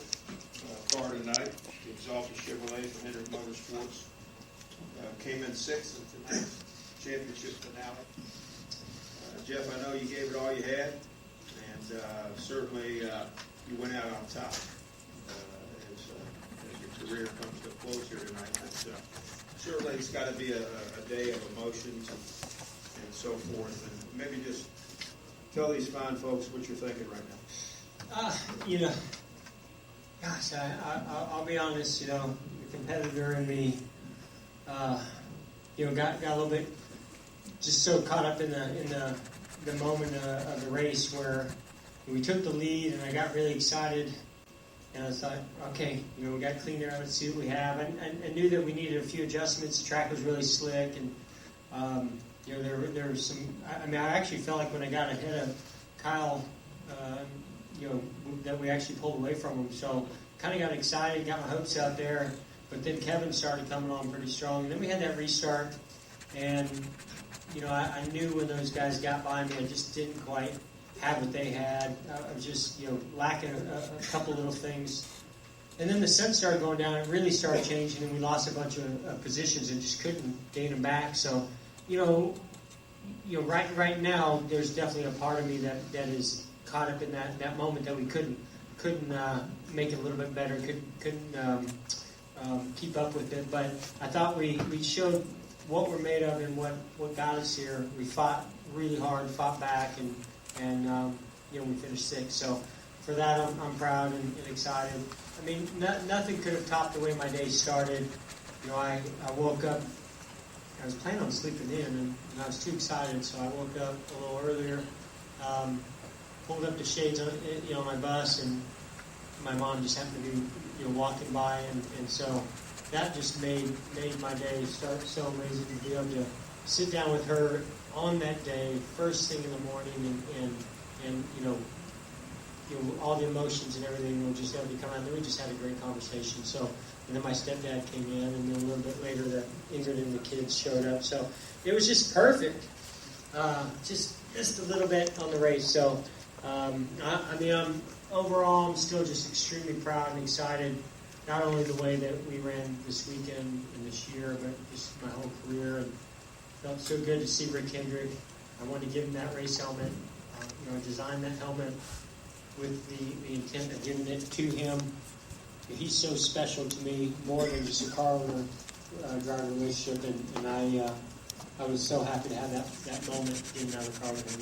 car tonight, the Exalted Chevrolet from Hendrick Motorsports, came in sixth in tonight's championship finale. Jeff, I know you gave it all you had, and certainly you went out on top as your career comes to a close here tonight. But certainly it's got to be a day of emotions and so forth. And maybe just tell these fine folks what you're thinking right now. Gosh, I'll be honest, the competitor in me, got a little bit just so caught up in the moment of the race where we took the lead, and I got really excited, and I thought, okay, we got to clean air, let's see what we have, and I knew that we needed a few adjustments. The track was really slick, and there was some. I actually felt like when I got ahead of Kyle, that we actually pulled away from him. So kind of got excited, got my hopes out there, but then Kevin started coming on pretty strong, and then we had that restart, and I knew when those guys got by me, I just didn't quite have what they had. I was just, lacking a couple little things. And then the sun started going down. It really started changing, and we lost a bunch of positions and just couldn't gain them back. So, right now, there's definitely a part of me that is caught up in that moment that we couldn't make it a little bit better, couldn't keep up with it. But I thought we showed what we're made of and what got us here. We fought really hard, fought back, and we finished sixth. So for that, I'm proud and excited. I mean, nothing could have topped the way my day started. I woke up. I was planning on sleeping in, and I was too excited, so I woke up a little earlier. Pulled up the shades on my bus, and my mom just happened to be walking by, and so that just made my day start so amazing to be able to sit down with her on that day, first thing in the morning, and all the emotions and everything were just able to come out. And then we just had a great conversation. So, and then my stepdad came in, and then a little bit later, that Ingrid and the kids showed up. So it was just perfect. Just a little bit on the race. So, overall, I'm still just extremely proud and excited. Not only the way that we ran this weekend and this year, but just my whole career. And felt so good to see Rick Hendrick. I wanted to give him that race helmet. Design that helmet with the intent of giving it to him. He's so special to me, more than just a car owner driver relationship. And I was so happy to have that moment being out of the car with him.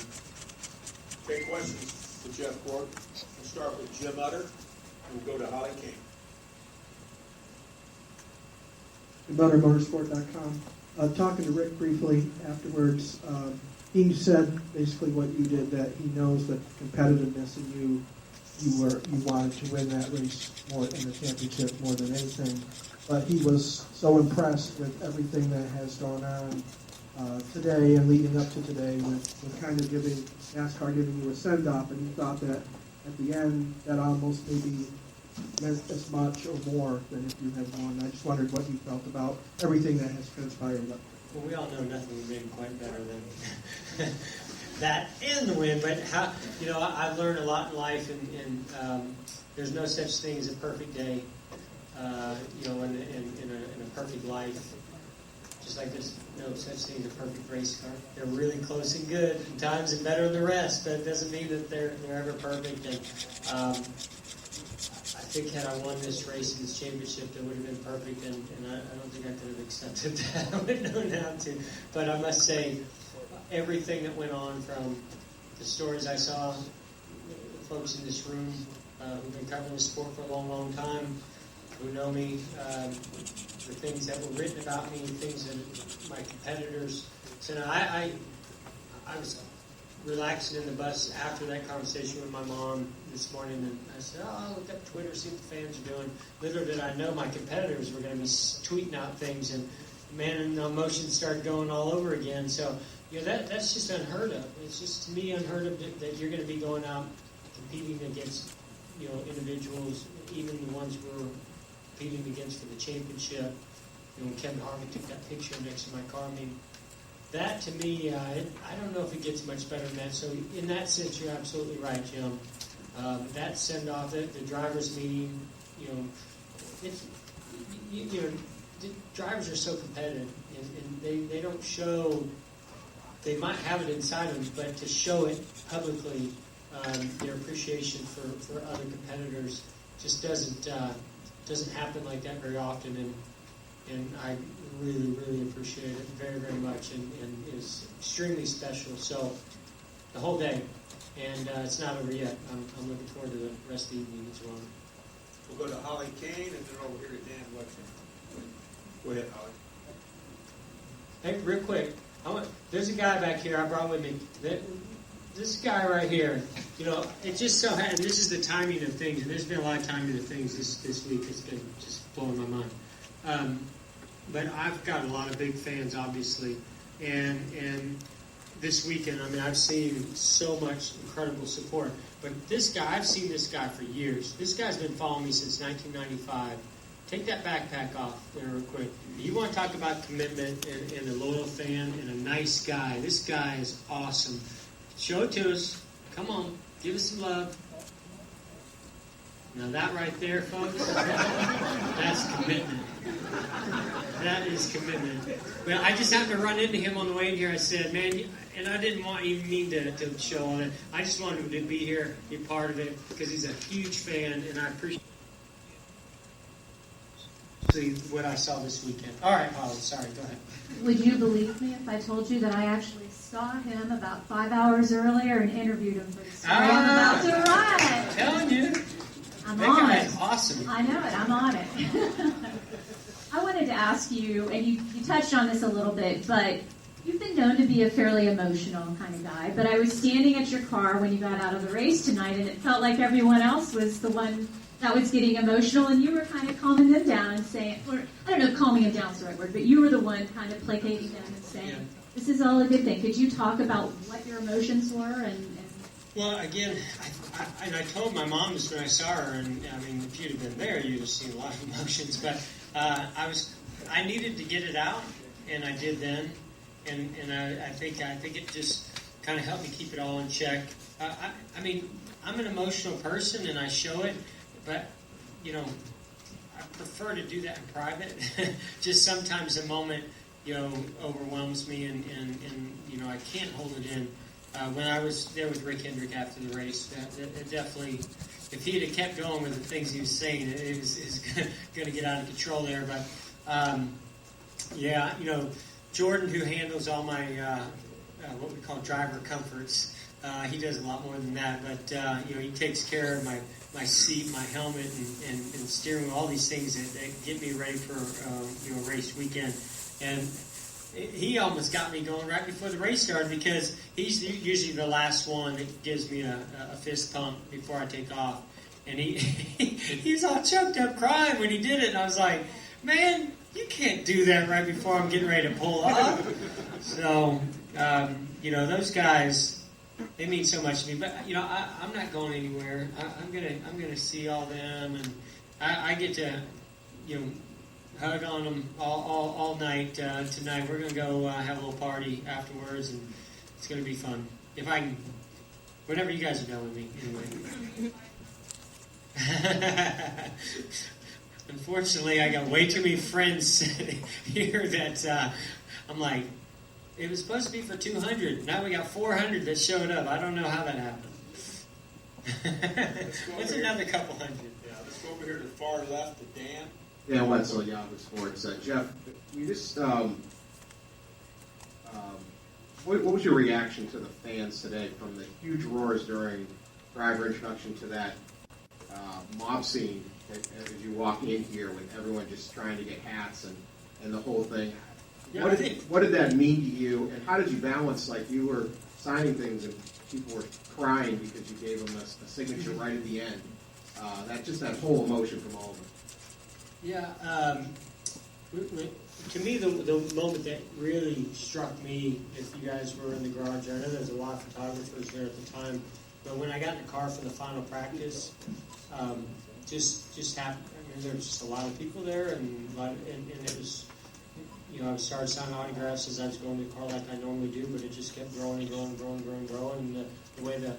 Okay, questions to Jeff Gordon. We'll start with Jim Utter, and we'll go to Holly King. ButterMotorsport.com. Talking to Rick briefly afterwards, he said basically what you did, that he knows the competitiveness in you wanted to win that race more in the championship more than anything. But he was so impressed with everything that has gone on today and leading up to today with kind of NASCAR giving you a send-off, and he thought that at the end that almost maybe meant as much or more than if you had won. I just wondered what you felt about everything that has transpired. Well, we all know nothing would make quite better than that and the win. But I've learned a lot in life, and there's no such thing as a perfect day. In a perfect life, just like there's no such thing as a perfect race car. They're really close and good, and times and better than the rest, but it doesn't mean that they're ever perfect. And I think had I won this race in this championship, that would have been perfect, and I don't think I could have accepted that. I wouldn't know how to. But I must say, everything that went on, from the stories I saw, folks in this room who've been covering the sport for a long, long time, who know me, the things that were written about me, things that my competitors. So now I was relaxing in the bus after that conversation with my mom this morning, and I said, I'll look up Twitter, see what the fans are doing. Little did I know my competitors were going to be tweeting out things, and man, and the emotions started going all over again. So, that's just unheard of. It's just, to me, unheard of that you're going to be going out competing against, individuals, even the ones we're competing against for the championship. When Kevin Harvick took that picture next to my car, I mean, that to me, I don't know if it gets much better than that. So in that sense, you're absolutely right, Jim. That send off, the drivers' meeting, the drivers are so competitive, and they don't show. They might have it inside them, but to show it publicly, their appreciation for other competitors just doesn't happen like that very often, and I really, really appreciate it very, very much, and it's extremely special. So the whole day, and it's not over yet. I'm looking forward to the rest of the evening as well. We'll go to Holly Kane, and then over here to Dan Wexler. Go ahead, Holly. Hey, real quick, there's a guy back here I brought with me. This guy right here, it just so happened, this is the timing of things, and there's been a lot of timing of things this week. It's been just blowing my mind. But I've got a lot of big fans, obviously, and this weekend, I've seen so much incredible support. But this guy, I've seen this guy for years. This guy's been following me since 1995. Take that backpack off there real quick. You want to talk about commitment and a loyal fan and a nice guy. This guy is awesome. Show it to us. Come on. Give us some love. Now that right there, folks, that's commitment. That is commitment. Well, I just happened to run into him on the way in here. I said, man, and I didn't even mean to show on it. I just wanted him to be here, be part of it, because he's a huge fan, and I appreciate what I saw this weekend. All right, Holly, sorry, go ahead. Would you believe me if I told you that I actually saw him about 5 hours earlier and interviewed him for the story I'm about to write? I'm telling you. I'm that on guy's it. Awesome. I know it. I'm on it. I wanted to ask you, and you touched on this a little bit, but you've been known to be a fairly emotional kind of guy. But I was standing at your car when you got out of the race tonight, and it felt like everyone else was the one that was getting emotional, and you were kind of calming them down and saying, or I don't know if calming them down is the right word, but you were the one kind of placating them and saying, this is all a good thing. Could you talk about what your emotions were? Well, again, I told my mom this when I saw her, and if you'd have been there, you'd have seen a lot of emotions. But I needed to get it out, and I did then, and I think it just kind of helped me keep it all in check. I'm an emotional person, and I show it, but I prefer to do that in private. Just sometimes the moment overwhelms me, and I can't hold it in. When I was there with Rick Hendrick after the race, it definitely, if he'd have kept going with the things he was saying, it was going to get out of control there. But, Jordan, who handles all my, what we call driver comforts, he does a lot more than that. But, he takes care of my seat, my helmet, and steering wheel, all these things that get me ready for, a race weekend. And he almost got me going right before the race started, because he's usually the last one that gives me a fist pump before I take off. And he's all choked up crying when he did it. And I was like, man, you can't do that right before I'm getting ready to pull off. So, those guys, they mean so much to me. But, I'm not going anywhere. I'm gonna see all them, and I get to, hug on them all night. Tonight we're going to go have a little party afterwards, and it's going to be fun. If I can, whatever you guys are doing with me, anyway. Unfortunately, I got way too many friends here that I'm like, it was supposed to be for 200. Now we got 400 that showed up. I don't know how that happened. What's another couple hundred? Yeah, let's go over here to the far left to Dan. Yeah, Wetzel, Yahoo Sports. Jeff, you just what was your reaction to the fans today from the huge roars during driver introduction to that mob scene as you walk in here with everyone just trying to get hats and the whole thing? Yeah, what did that mean to you, and how did you balance, like, you were signing things and people were crying because you gave them a signature right at the end? That whole emotion from all of them. Yeah, to me, the moment that really struck me, if you guys were in the garage, I know there's a lot of photographers there at the time, but when I got in the car for the final practice, just happened. I mean, there was just a lot of people there, and it was, I started signing autographs as I was going to the car like I normally do, but it just kept growing and growing and growing and growing and growing. And the way the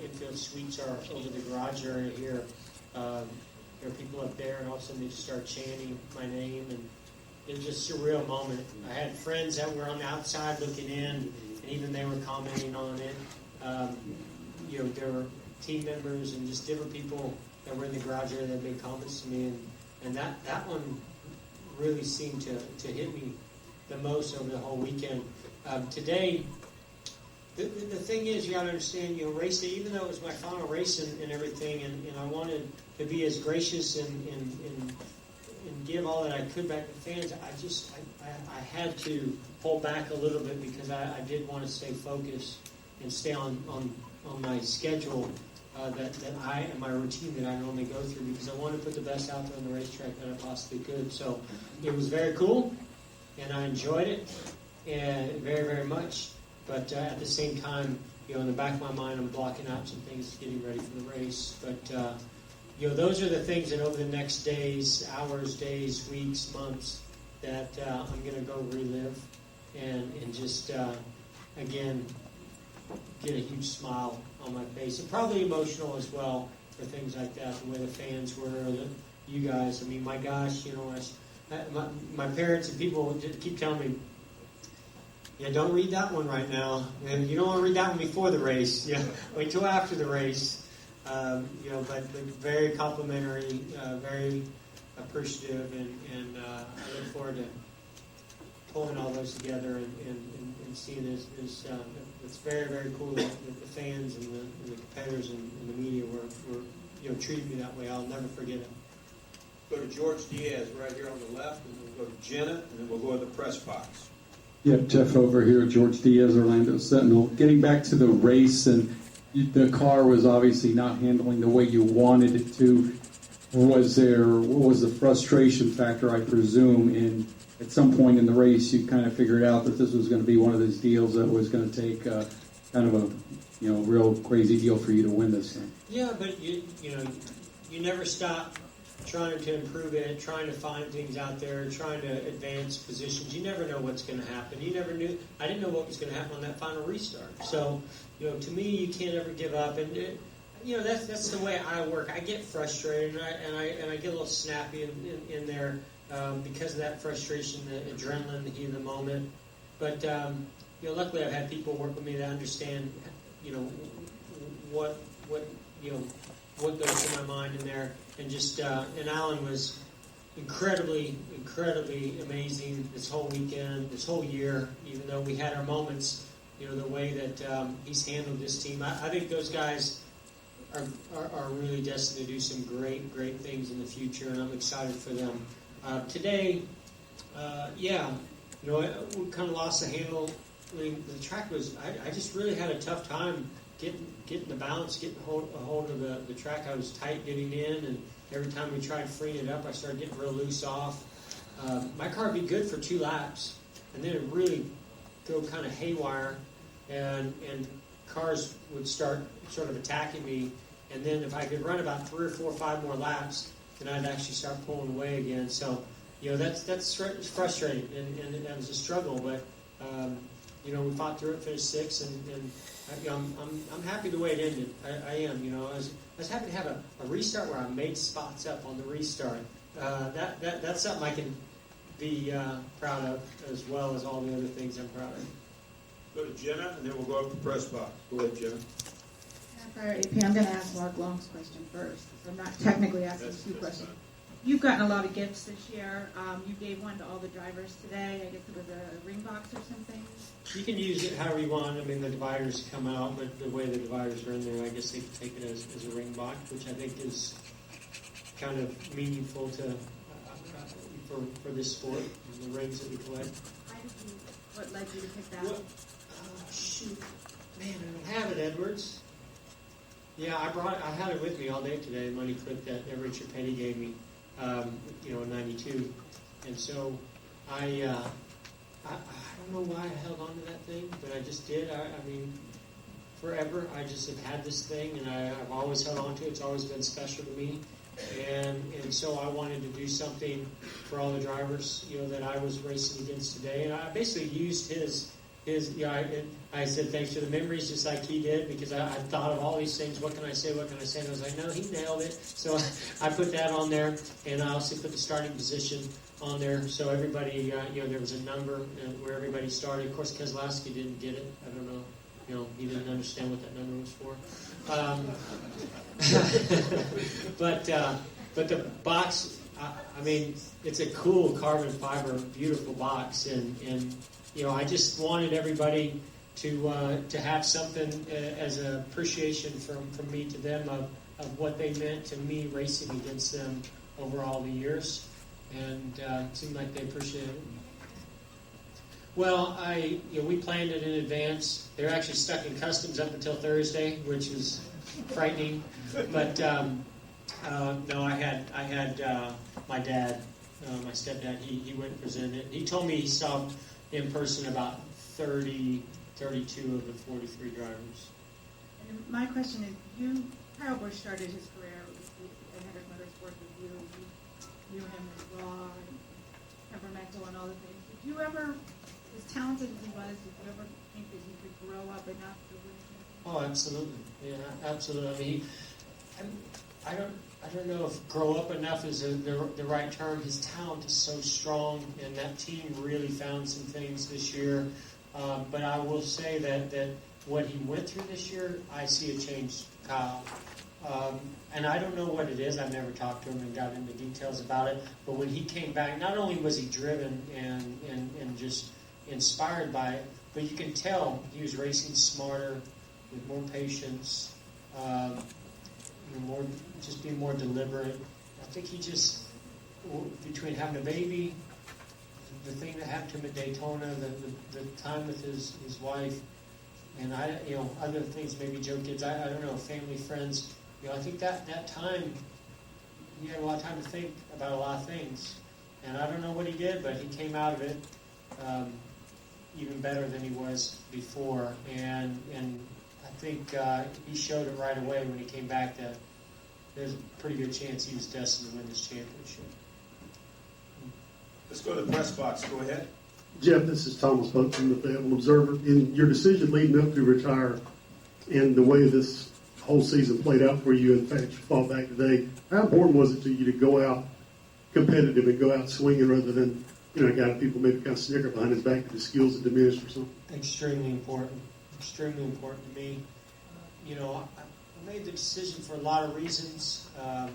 infield suites are over the garage area here, there are people up there, and all of a sudden they just start chanting my name, and it was just a surreal moment. I had friends that were on the outside looking in, and even they were commenting on it. There were team members and just different people that were in the garage area that made comments to me, and that one really seemed to hit me the most over the whole weekend. Today, the thing is, you got to understand, race day, even though it was my final race and everything, and I wanted to be as gracious and give all that I could back to fans, I had to hold back a little bit because I did want to stay focused and stay on my schedule that I and my routine that I normally go through, because I wanted to put the best out there on the racetrack that I possibly could. So it was very cool, and I enjoyed it and very, very much. But at the same time, in the back of my mind, I'm blocking out some things, getting ready for the race. But those are the things that over the next days, hours, days, weeks, months, that I'm going to go relive and just again get a huge smile on my face, and probably emotional as well for things like that, the way the fans were, you guys. I mean, my gosh, my parents and people keep telling me, yeah, don't read that one right now, and you don't want to read that one before the race. Yeah, wait till after the race. But very complimentary, very appreciative, and I look forward to pulling all those together and seeing this. It's very, very cool that the fans and the competitors and the media were treated me that way. I'll never forget it. Go to George Diaz right here on the left, and then we'll go to Jenna, and then we'll go to the press box. Yeah, Jeff over here, George Diaz, Orlando Sentinel. Getting back to the race, and the car was obviously not handling the way you wanted it to. What was the frustration factor, I presume, in at some point in the race you kind of figured out that this was going to be one of those deals that was going to take kind of a real crazy deal for you to win this thing? Yeah, but you never stop trying to improve it, trying to find things out there, trying to advance positions. You never know what's going to happen. You never knew. I didn't know what was going to happen on that final restart. So, to me, you can't ever give up. And that's the way I work. I get frustrated, and I get a little snappy in there because of that frustration, the adrenaline, the heat of the moment. But luckily, I've had people work with me that understand, what goes through my mind in there. And just and Alan was incredibly amazing this whole weekend, this whole year. Even though we had our moments, the way that he's handled this team, I think those guys are really destined to do some great things in the future, and I'm excited for them. Today, we kind of lost the handle. I mean, the track was. I just really had a tough time getting the balance, getting a hold of the track. I was tight getting in, and every time we tried freeing it up, I started getting real loose off. My car would be good for 2 laps, and then it would really go kind of haywire, and cars would start sort of attacking me. And then if I could run about 3 or 4 or 5 more laps, then I'd actually start pulling away again. So, that's frustrating, and that was a struggle. But we fought through it, finished 6th, and I'm happy the way it ended. I am. I was happy to have a restart where I made spots up on the restart, That's something I can be proud of, as well as all the other things I'm proud of. Go to Jenna, and then we'll go up to the press box. Go ahead, Jenna. After AP, I'm going to ask Mark Long's question first. So I'm not technically asking two questions. Fine. You've gotten a lot of gifts this year. You gave one to all the drivers today. I guess it was a ring box or something. You can use it however you want. I mean, the dividers come out, but the way the dividers are in there, I guess they can take it as a ring box, which I think is kind of meaningful to for this sport, the rings that we collect. What led you to pick that? Well, shoot, man, I don't have it, Edwards. Yeah, I had it with me all day today. The money clip that Richard Petty gave me, in '92, and so I don't know why I held on to that thing, but I just did. I mean, forever I just have had this thing, and I've always held on to it. It's always been special to me. And so I wanted to do something for all the drivers, that I was racing against today. And I basically used his I said thanks for the memories, just like he did, because I thought of all these things. What can I say? And I was like, no, he nailed it. So I put that on there, and I also put the starting position on there. So everybody, there was a number where everybody started. Of course, Keselowski didn't get it. I don't know. He didn't understand what that number was for. But the box, I mean, it's a cool carbon fiber, beautiful box, and I just wanted everybody to have something as an appreciation from me to them of what they meant to me racing against them over all the years, and it seemed like they appreciated it. Well, we planned it in advance. They were actually stuck in customs up until Thursday, which was frightening. But no, I had my dad, my stepdad. He went and presented it. He told me he saw in person about 32 of the 43 drivers. And my question is, Kyle Busch started his career at Hendrick Motorsports with you. You knew him as raw and temperamental and all the things. Did you ever, as talented as he was, did you ever think that he could grow up enough to win? Oh, absolutely. Yeah, absolutely. I mean, I don't know if grow up enough is the right term. His talent is so strong, and that team really found some things this year. But I will say that what he went through this year, I see a changed Kyle. And I don't know what it is. I've never talked to him and got into details about it. But when he came back, not only was he driven and just inspired by it, but you can tell he was racing smarter, with more patience, being more deliberate. I think he just, between having a baby, the thing that happened to him at Daytona, the time with his wife, and other things, maybe Joe kids, I don't know, family, friends. I think that time he had a lot of time to think about a lot of things, and I don't know what he did, but he came out of it even better than he was before, and I think he showed it right away when he came back that there's a pretty good chance he was destined to win this championship. Let's go to the press box. Go ahead. Jeff, this is Thomas Buck from the Fayetteville Observer. In your decision leading up to retire and the way this whole season played out for you, in fact, you fought back today, how important was it to you to go out competitive and go out swinging rather than, a guy that people maybe kind of snicker behind his back that his skills had diminished or something? Extremely important to me. I made the decision for a lot of reasons. I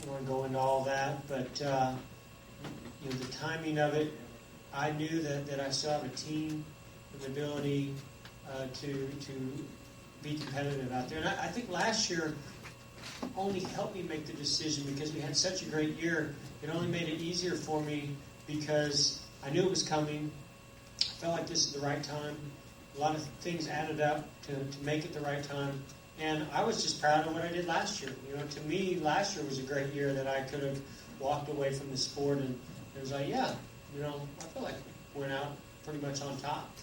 don't want to go into all that, but the timing of it, I knew that I still have a team and the ability to be competitive out there. And I think last year only helped me make the decision because we had such a great year. It only made it easier for me because I knew it was coming. I felt like this is the right time. A lot of things added up to make it the right time. And I was just proud of what I did last year. To me, last year was a great year that I could have walked away from the sport and it was like, I feel like I went out pretty much on top.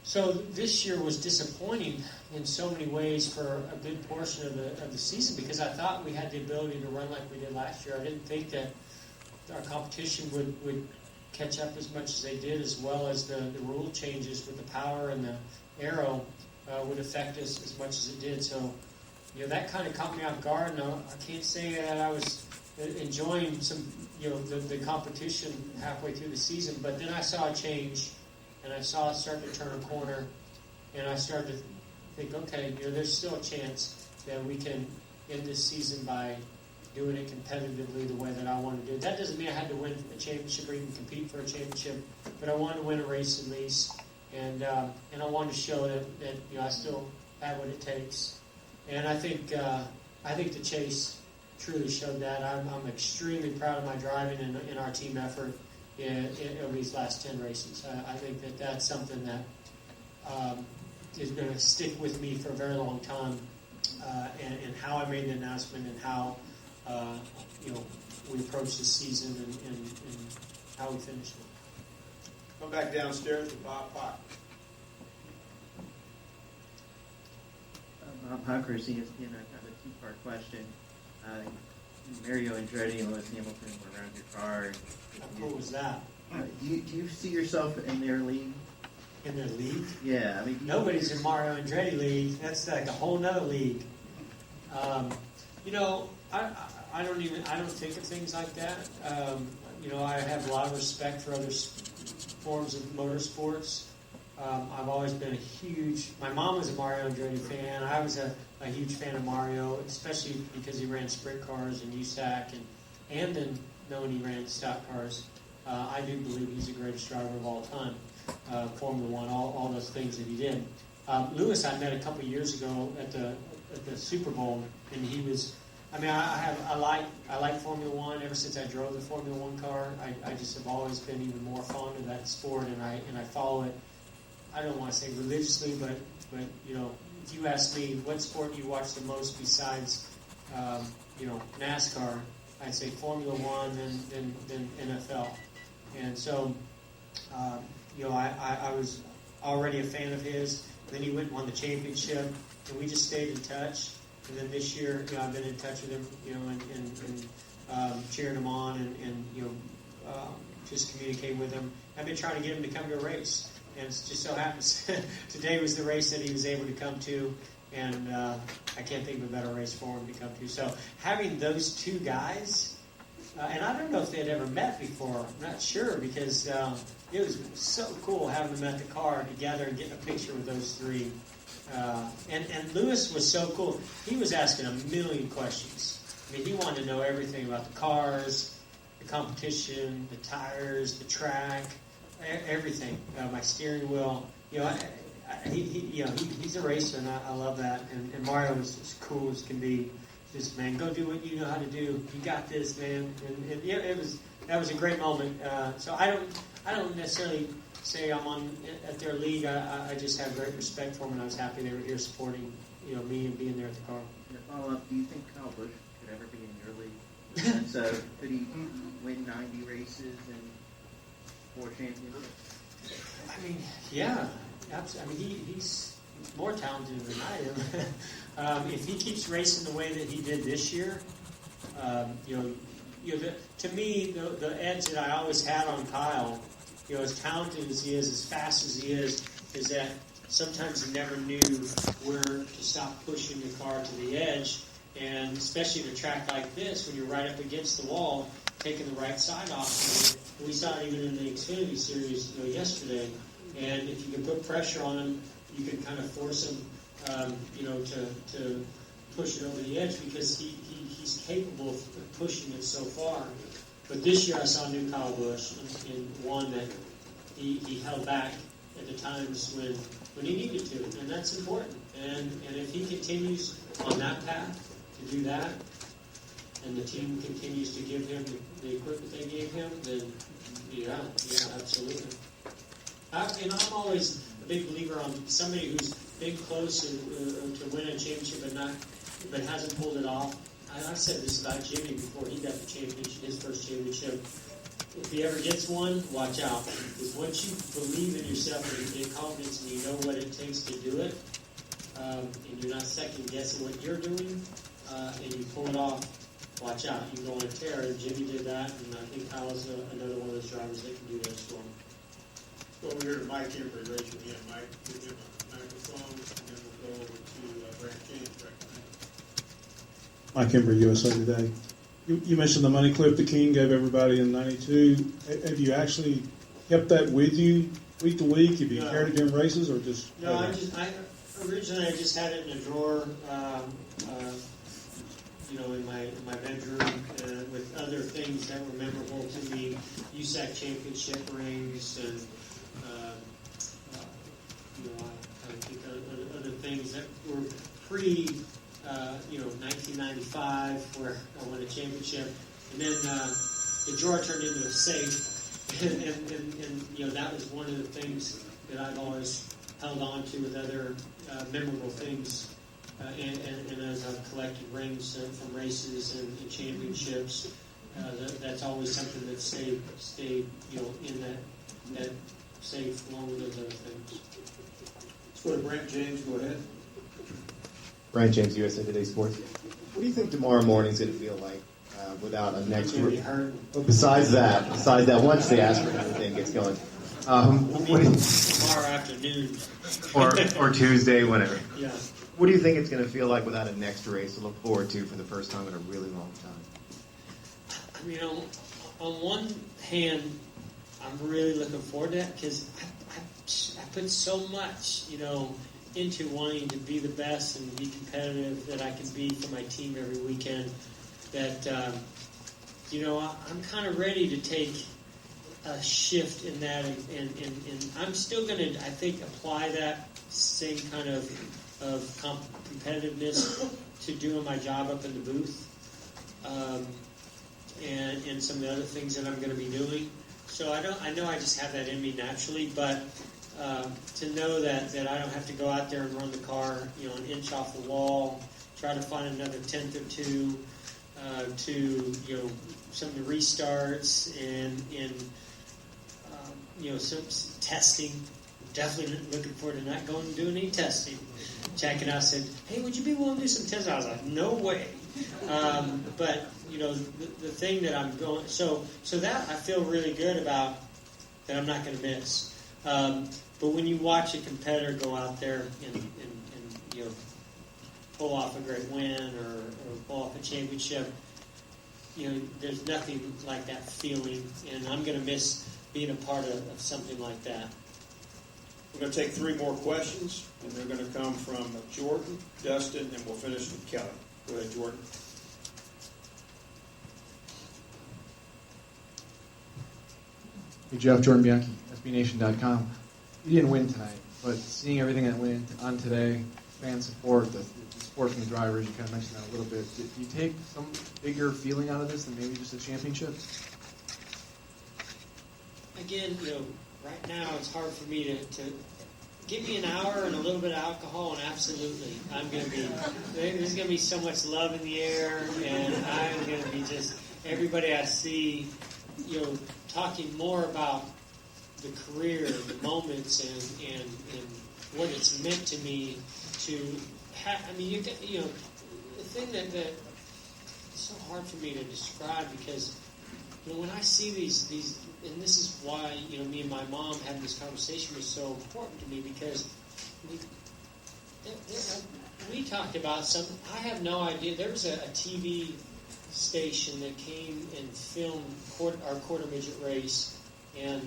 So this year was disappointing in so many ways for a good portion of the season because I thought we had the ability to run like we did last year. I didn't think that our competition would catch up as much as they did, as well as the rule changes with the power and the aero would affect us as much as it did. So that kind of caught me off guard. No, I can't say that I was enjoying the competition halfway through the season, but then I saw a change, and I saw it start to turn a corner, and I started to think, okay, there's still a chance that we can end this season by doing it competitively the way that I want to do it. That doesn't mean I had to win a championship or even compete for a championship, but I wanted to win a race at least, and I wanted to show that I still have what it takes. And I think the chase truly showed that. I'm extremely proud of my driving and our team effort over these last 10 races. I think that's something that is going to stick with me for a very long time, and how I made the announcement and how we approached the season and how we finished it. Come back downstairs with Bob Pock. Bob Hockersey is again kind of a two-part question. Mario Andretti and Lewis Hamilton were around your car. How cool was that? Do you see yourself in their league? In their league? Yeah, I mean nobody's in Mario Andretti league. That's like a whole nother league. I don't think of things like that. I have a lot of respect for other forms of motorsports. I've always been my mom was a Mario Andretti fan. I was a huge fan of Mario, especially because he ran sprint cars and USAC, and then knowing he ran stock cars. I do believe he's the greatest driver of all time. Formula One, all those things that he did. Lewis, I met a couple years ago at the Super Bowl, and he was. I like Formula One. Ever since I drove the Formula One car, I just have always been even more fond of that sport, and I follow it. I don't want to say religiously, but if you ask me what sport you watch the most besides NASCAR, I'd say Formula One, then NFL. And so, I was already a fan of his. Then he went and won the championship, and we just stayed in touch. And then this year, I've been in touch with him, and cheering him on, and just communicate with him. I've been trying to get him to come to a race, and it just so happens today was the race that he was able to come to, and I can't think of a better race for him to come to. So having those two guys, and I don't know if they'd ever met before. I'm not sure, because it was so cool having them at the car together and getting a picture with those three. And Lewis was so cool. He was asking a million questions. I mean, he wanted to know everything about the cars, the competition, the tires, the track, everything. My steering wheel. He's a racer, and I love that. And Mario was as cool as can be. Just, man, go do what you know how to do. You got this, man. And that was a great moment. So I don't necessarily say I'm at their league. I just have great respect for them, and I was happy they were here supporting me and being there at the car. To follow up, do you think Kyle Busch could ever be in your league? So could he win 90 races and 4 championships? I mean, yeah, absolutely. I mean, he's more talented than I am. If he keeps racing the way that he did this year, to me, the edge that I always had on Kyle, as talented as he is, as fast as he is that sometimes he never knew where to stop pushing the car to the edge, and especially in a track like this, when you're right up against the wall, taking the right side off. And we saw it even in the Xfinity Series yesterday, and if you can put pressure on him, you can kind of force him, to push it over the edge, because he's capable of pushing it so far. But this year I saw new Kyle Busch in one that he held back at the times when he needed to, and that's important. And if he continues on that path to do that, and the team continues to give him the equipment they gave him, then yeah, absolutely. I'm always a big believer on somebody who's been close to win a championship but hasn't pulled it off. I've said this about Jimmy before he got the championship, his first championship. If he ever gets one, watch out. Because once you believe in yourself and you get confidence and you know what it takes to do it, and you're not second guessing what you're doing, and you pull it off, watch out. You can go on a tear, and Jimmy did that, and I think Kyle's another one of those drivers that can do that as well. Well, we're here to Mike Kimber. Raise your hand, Mike. Give him a microphone, and then we'll go over to Brad James right now. Mike Ember, USA Today. You mentioned the money clip the King gave everybody in '92. Have you actually kept that with you week to week? Have you carried it during races, or just? No, originally I just had it in a drawer, in my bedroom with other things that were memorable to me, USAC championship rings, and I think other things that were pre, 1995, where I won a championship, and then the drawer turned into a safe, and that was one of the things that I've always held on to with other memorable things. And as I've collected rings from races and championships, that's always something that stayed in that safe along with those other things. Let's go to Brant James. Go ahead. Brant James, USA Today Sports. What do you think tomorrow morning's going to feel like without a next race? Besides that, once the Aspen thing gets going. Tomorrow afternoon. or Tuesday, whenever. Yeah. What do you think it's going to feel like without a next race to look forward to for the first time in a really long time? On one hand, I'm really looking forward to that because I put so much, into wanting to be the best and be competitive that I can be for my team every weekend. That I'm kind of ready to take a shift in that, and I'm still going to, I think, apply that same kind of competitiveness to doing my job up in the booth, and some of the other things that I'm going to be doing. So I know I just have that in me naturally, but to know that I don't have to go out there and run the car, an inch off the wall, try to find another tenth or two, to some of the restarts and some testing. Definitely looking forward to not going and doing any testing. Checking out said, "Hey, would you be willing to do some testing?" I was like, "No way." But the thing that I'm going, so that I feel really good about that I'm not going to miss. But when you watch a competitor go out there and pull off a great win or pull off a championship, there's nothing like that feeling, and I'm going to miss being a part of something like that. We're going to take 3 more questions, and they're going to come from Jordan, Dustin, and we'll finish with Kelly. Go ahead, Jordan. Hey, Jeff, Jordan Bianchi, SBNation.com. You didn't win tonight, but seeing everything that went on today, fan support, the support from the drivers, you kind of mentioned that a little bit. Did you take some bigger feeling out of this than maybe just a championship? Again, right now it's hard for me to give me an hour and a little bit of alcohol, and absolutely, there's going to be so much love in the air, and I'm going to be just everybody I see, talking more about the career, the moments, and what it's meant to me to have. The thing that it's so hard for me to describe because when I see these, and this is why me and my mom having this conversation was so important to me because we talked about something. I have no idea. There was a TV station that came and filmed our quarter midget race, and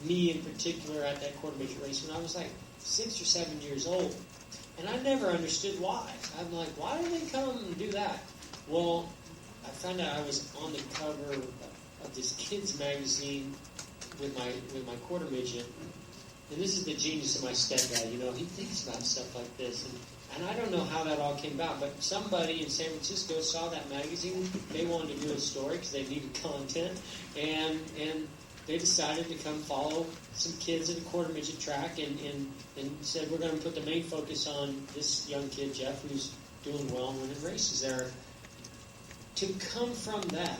me in particular at that quarter midget race when I was like 6 or 7 years old, and I never understood why. I'm like, why did they come and do that? Well, I found out I was on the cover of this kids magazine with my quarter midget, and this is the genius of my stepdad. He thinks about stuff like this, and I don't know how that all came about, but somebody in San Francisco saw that magazine. They wanted to do a story because they needed content, and they decided to come follow some kids at a quarter midget track and said, we're going to put the main focus on this young kid, Jeff, who's doing well and winning races there. To come from that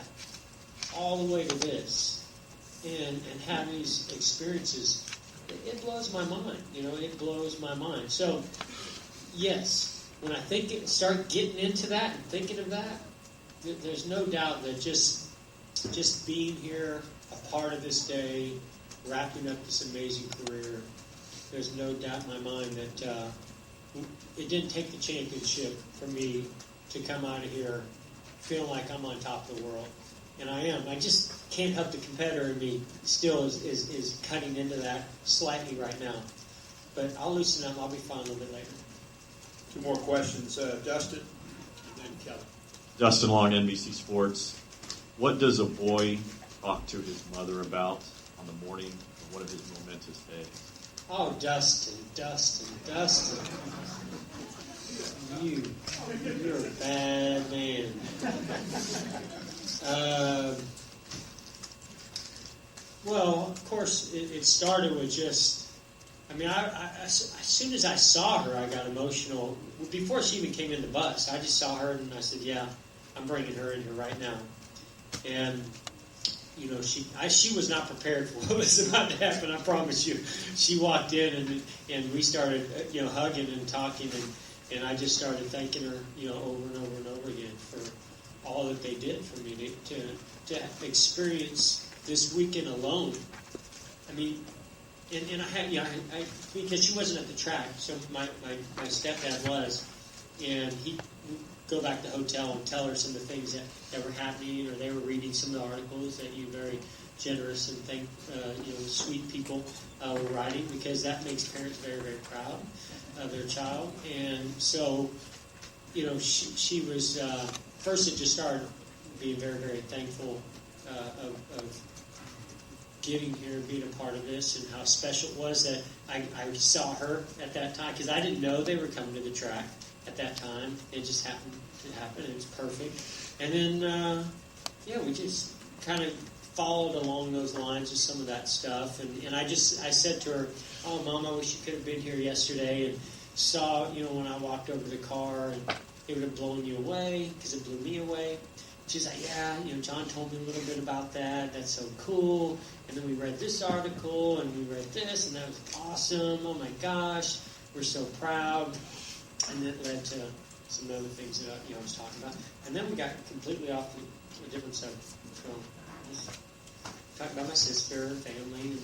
all the way to this and have these experiences, it blows my mind. It blows my mind. So, yes, when I start getting into that and thinking of that, there's no doubt that just being here, a part of this day, wrapping up this amazing career, there's no doubt in my mind that it didn't take the championship for me to come out of here feeling like I'm on top of the world. And I am. I just can't help the competitor in me still is cutting into that slightly right now. But I'll loosen up. I'll be fine a little bit later. Two more questions. Dustin and then Kelly. Dustin Long, NBC Sports. What does a boy talk to his mother about on the morning of one of his momentous days? Oh, Dustin. You're a bad man. Well, of course, it started with just, as soon as I saw her, I got emotional. Before she even came in the bus, I just saw her and I said, yeah, I'm bringing her in here right now. And, she was not prepared for what was about to happen, I promise you. She walked in and we started, hugging and talking, and I just started thanking her, over and over and over again for all that they did for me to experience this weekend alone. I mean, and I had, because she wasn't at the track, so my stepdad was, and he'd go back to the hotel and tell her some of the things that were happening, or they were reading some of the articles that you very generous and sweet people were writing, because that makes parents very, very proud of their child. And so, she was, first it just started being very, very thankful of getting here and being a part of this, and how special it was that I saw her at that time, because I didn't know they were coming to the track at that time. It just happened to happen. It was perfect. And then, we just kind of followed along those lines with some of that stuff. And I said to her, oh, Mom, I wish you could have been here yesterday and saw, when I walked over the car, and it would have blown you away, because it blew me away. She's like, yeah, John told me a little bit about that. That's so cool. And then we read this article, and we read this, and that was awesome. Oh, my gosh. We're so proud. And that led to some other things that I was talking about. And then we got completely off to a different subject. So, just talking about my sister, family,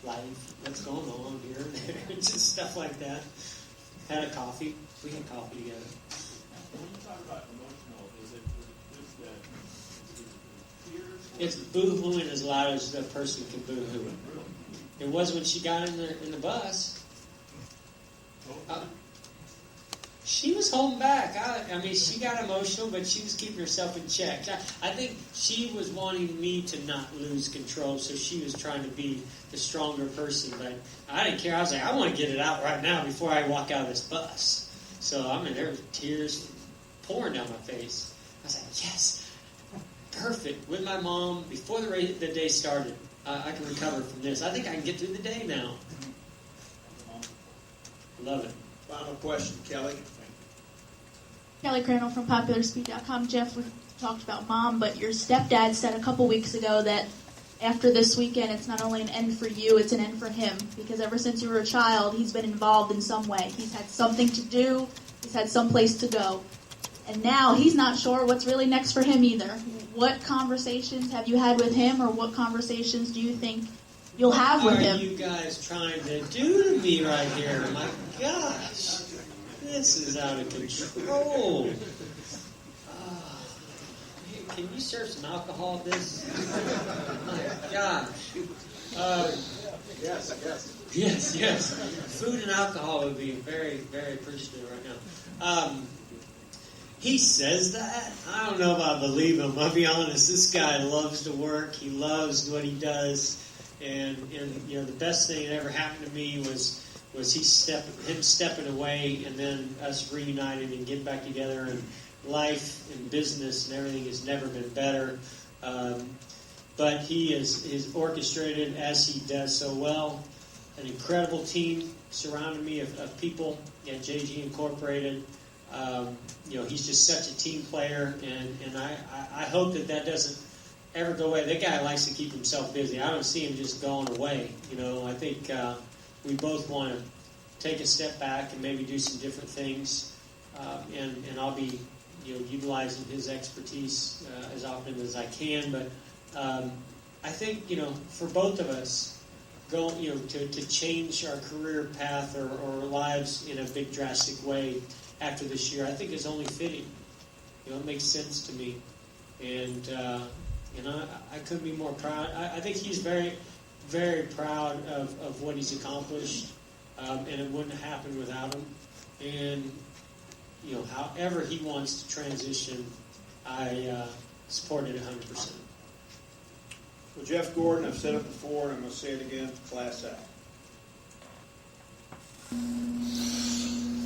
life, what's going on here, just stuff like that. Had a coffee. We had coffee together. When you talk about emotional, is it tears? It's boo-hooing as loud as the person can boo-hoo. It was when she got in the bus. She was holding back. She got emotional, but she was keeping herself in check. I think she was wanting me to not lose control, so she was trying to be the stronger person. But I didn't care. I was like, I want to get it out right now before I walk out of this bus. So, there were tears pouring down my face. I was like, yes, perfect. With my mom, before the day started, I can recover from this. I think I can get through the day now. Love it. Final question, Kelly. Kelly Crandall from PopularSpeed.com. Jeff, we talked about Mom, but your stepdad said a couple weeks ago that after this weekend, it's not only an end for you, it's an end for him. Because ever since you were a child, he's been involved in some way. He's had something to do. He's had some place to go. And now he's not sure what's really next for him either. What conversations have you had with him, or what conversations do you think you'll have with him? What are you guys trying to do to me right here? My gosh. This is out of control. Can you serve some alcohol at this? My gosh. Yes. Food and alcohol would be very, very appreciative right now. He says that. I don't know if I believe him. I'll be honest. This guy loves to work. He loves what he does. And the best thing that ever happened to me was him stepping away, and then us reuniting and getting back together. And life and business and everything has never been better. But he is orchestrated, as he does so well, an incredible team surrounding me of people at JG Incorporated. He's just such a team player, and I hope that doesn't ever go away. That guy likes to keep himself busy. I don't see him just going away. I think we both want to take a step back and maybe do some different things, and I'll be utilizing his expertise as often as I can. But I think for both of us, to change our career path or our lives in a big drastic way after this year, I think is only fitting. It makes sense to me, and I couldn't be more proud. I think he's very, very proud of what he's accomplished, and it wouldn't have happened without him. And however he wants to transition, I support it 100%. Well, Jeff Gordon, I've said it before, and I'm going to say it again, class act.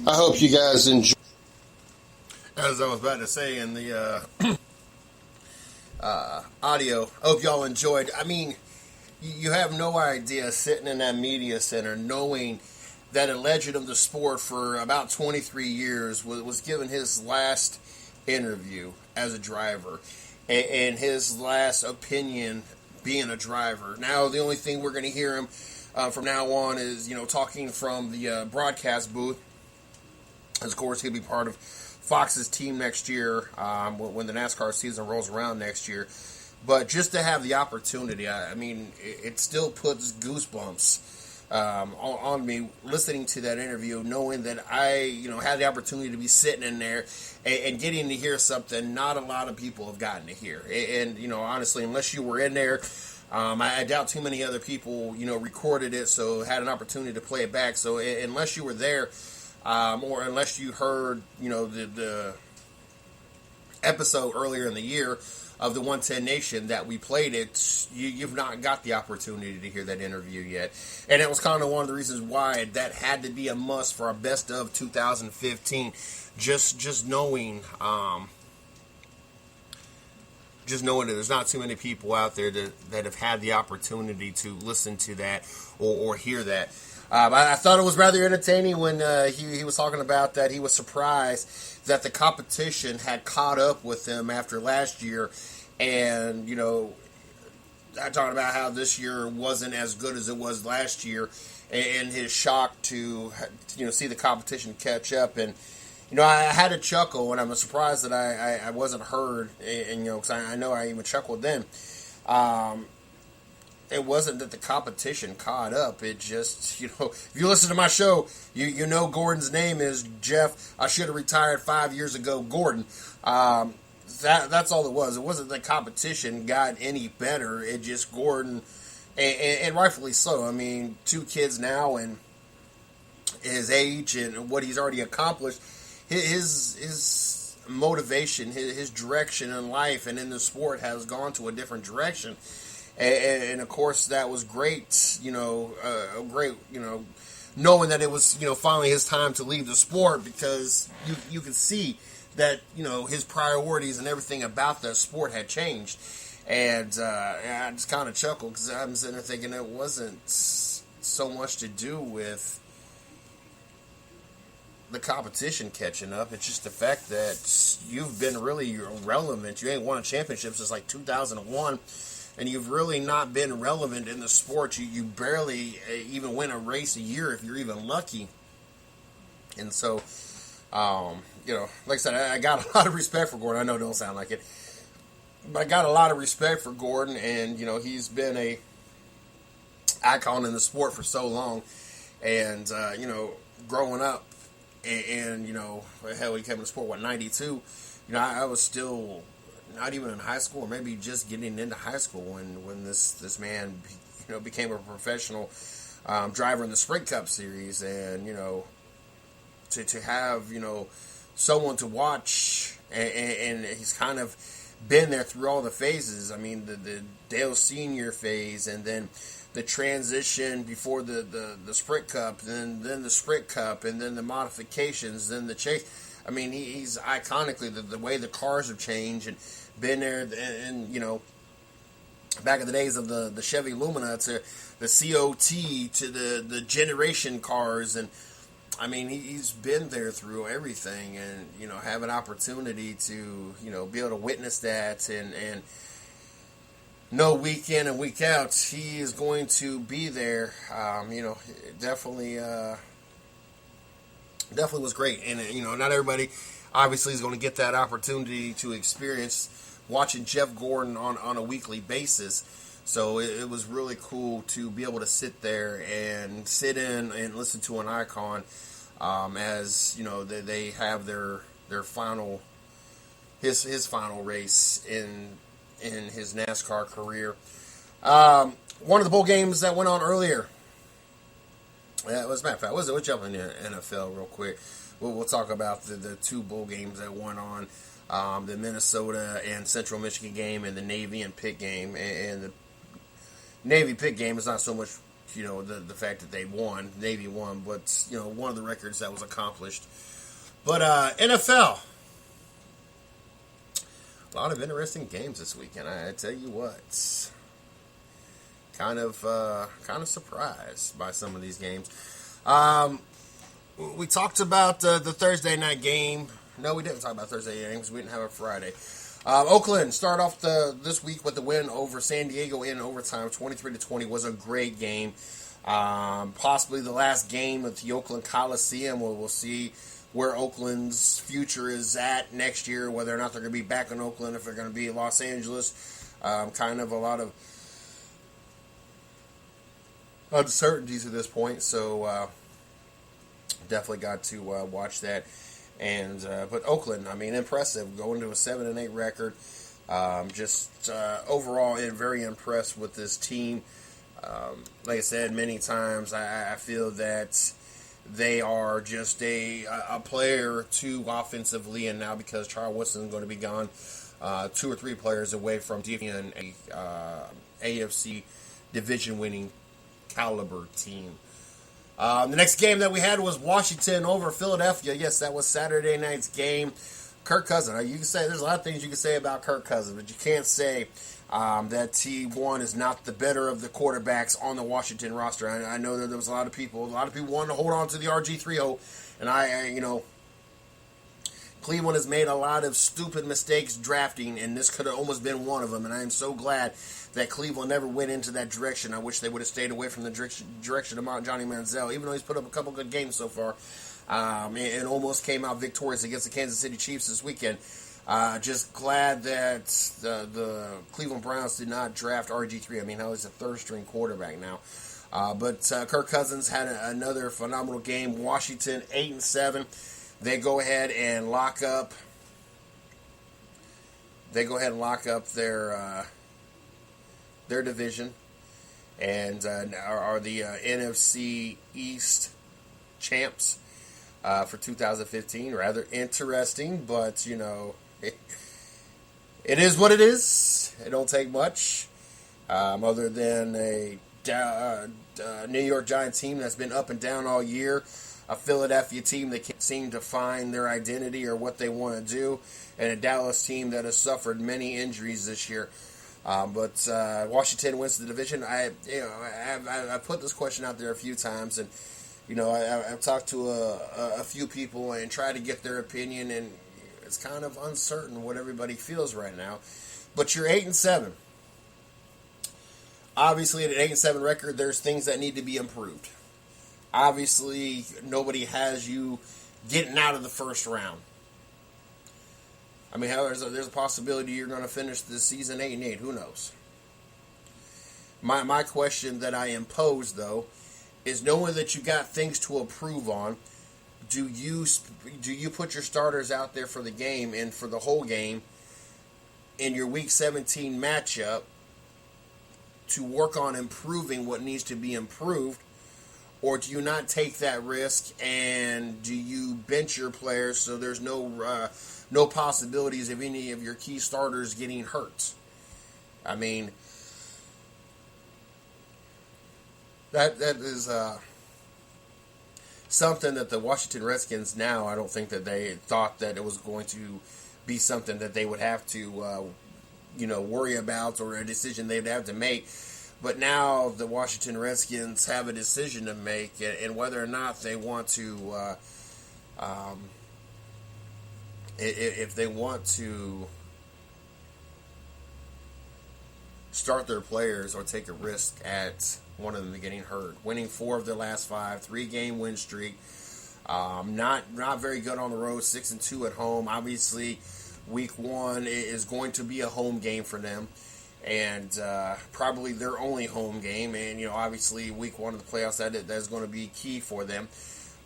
I hope you guys enjoy. As I was about to say in the audio, I hope y'all enjoyed. I mean, you have no idea sitting in that media center knowing that a legend of the sport for about 23 years was given his last interview as a driver and his last opinion being a driver. Now, the only thing we're going to hear him from now on is, talking from the broadcast booth. As of course, he'll be part of Fox's team next year when the NASCAR season rolls around next year. But just to have the opportunity, I mean, it still puts goosebumps on me listening to that interview, knowing that I, had the opportunity to be sitting in there and getting to hear something not a lot of people have gotten to hear. And honestly, unless you were in there, I doubt too many other people, recorded it, so had an opportunity to play it back. So unless you were there, or unless you heard, the episode earlier in the year of the 110 Nation that we played it, you've not got the opportunity to hear that interview yet. And it was kind of one of the reasons why that had to be a must for our best of 2015. Just knowing that there's not too many people out there that have had the opportunity to listen to that or hear that. I thought it was rather entertaining when he was talking about that he was surprised that the competition had caught up with him after last year. And, I talked about how this year wasn't as good as it was last year and his shock to, see the competition catch up. And, I had a chuckle, and I'm surprised that I wasn't heard, and because I know I even chuckled then. It wasn't that the competition caught up. It just, if you listen to my show, you know Gordon's name is Jeff. I should have retired 5 years ago, Gordon. That's all it was. It wasn't the competition got any better. It just Gordon, and rightfully so. I mean, 2 kids now and his age and what he's already accomplished. His motivation, his direction in life and in the sport has gone to a different direction. And of course, that was great, knowing that it was, finally his time to leave the sport, because you could see that, his priorities and everything about the sport had changed. And I just kind of chuckled because I'm sitting there thinking it wasn't so much to do with the competition catching up. It's just the fact that you've been really irrelevant. You ain't won a championship since like 2001. And you've really not been relevant in the sport. You barely even win a race a year if you're even lucky. And so, like I said, I got a lot of respect for Gordon. I know it don't sound like it. But I got a lot of respect for Gordon. And, he's been a icon in the sport for so long. And, growing up and hell, he came in the sport, 92? I was still not even in high school, or maybe just getting into high school when this man, became a professional driver in the Sprint Cup Series, and to have someone to watch, and he's kind of been there through all the phases. I mean, the Dale Senior phase, and then the transition before the Sprint Cup, then the Sprint Cup, and then the modifications, then the chase. I mean, he's iconically the way the cars have changed and been there, and back in the days of the Chevy Lumina to the COT to the generation cars, and I mean he's been there through everything, and have an opportunity to be able to witness that and know week in and week out he is going to be there. Definitely was great, and not everybody obviously is going to get that opportunity to experience watching Jeff Gordon on a weekly basis. So it was really cool to be able to sit there and sit in and listen to an icon as, they have their final, his final race in his NASCAR career. One of the bowl games that went on earlier. As a matter of fact, we'll jump into NFL real quick. We'll talk about the two bowl games that went on, the Minnesota and Central Michigan game, and the Navy and Pitt game. And the Navy Pitt game is not so much, the fact that they won, Navy won, but one of the records that was accomplished. But NFL, a lot of interesting games this weekend. I tell you what. Kind of surprised by some of these games. We talked about the Thursday night game. No, we didn't talk about Thursday night games. We didn't have a Friday. Oakland started off this week with the win over San Diego in overtime, 23-20. Was a great game. Possibly the last game at the Oakland Coliseum. We'll see where Oakland's future is at next year. Whether or not they're going to be back in Oakland, if they're going to be Los Angeles. Kind of a lot of uncertainties at this point, so definitely got to watch that. And but Oakland, impressive, going to a 7-8 record. Just overall, very impressed with this team. Like I said many times, I feel that they are just a player or two offensively, and now because Charles Woodson is going to be gone, 2 or 3 players away from being a AFC division-winning caliber team. The next game that we had was Washington over Philadelphia. Yes, that was Saturday night's game. Kirk Cousins. You can say there's a lot of things you can say about Kirk Cousins, but you can't say that T1 is not the better of the quarterbacks on the Washington roster. I know that there was a lot of people wanted to hold on to the RG3 hope, and Cleveland has made a lot of stupid mistakes drafting, and this could have almost been one of them. And I am so glad that Cleveland never went into that direction. I wish they would have stayed away from the direction of Johnny Manziel, even though he's put up a couple good games so far, and almost came out victorious against the Kansas City Chiefs this weekend. Just glad that the Cleveland Browns did not draft RG3. He's a third-string quarterback now. But Kirk Cousins had another phenomenal game. Washington 8-7. They go ahead and lock up. Their division, and are the NFC East champs for 2015. Rather interesting, but it is what it is. It don't take much, other than a New York Giants team that's been up and down all year. A Philadelphia team that can't seem to find their identity or what they want to do, and a Dallas team that has suffered many injuries this year. But Washington wins the division. I put this question out there a few times, and I've talked to a few people and tried to get their opinion, and it's kind of uncertain what everybody feels right now. But you're 8-7. Obviously, at an 8-7 record, there's things that need to be improved. Obviously, nobody has you getting out of the first round. There's a possibility you're going to finish the season 8-8. Who knows? My question that I impose, though, is knowing that you got things to improve on, do you put your starters out there for the game and for the whole game in your Week 17 matchup to work on improving what needs to be improved? Or do you not take that risk, and do you bench your players so there's no possibilities of any of your key starters getting hurt? That is something that the Washington Redskins now, I don't think that they thought that it was going to be something that they would have to worry about, or a decision they'd have to make. But now the Washington Redskins have a decision to make, and whether or not they want to, if they want to start their players or take a risk at one of them getting hurt. Winning 4 of their last 5, 3-game win streak. Not very good on the road, 6-2 at home. Obviously, Week 1 is going to be a home game for them. and probably their only home game. And obviously, week 1 of the playoffs, that's going to be key for them.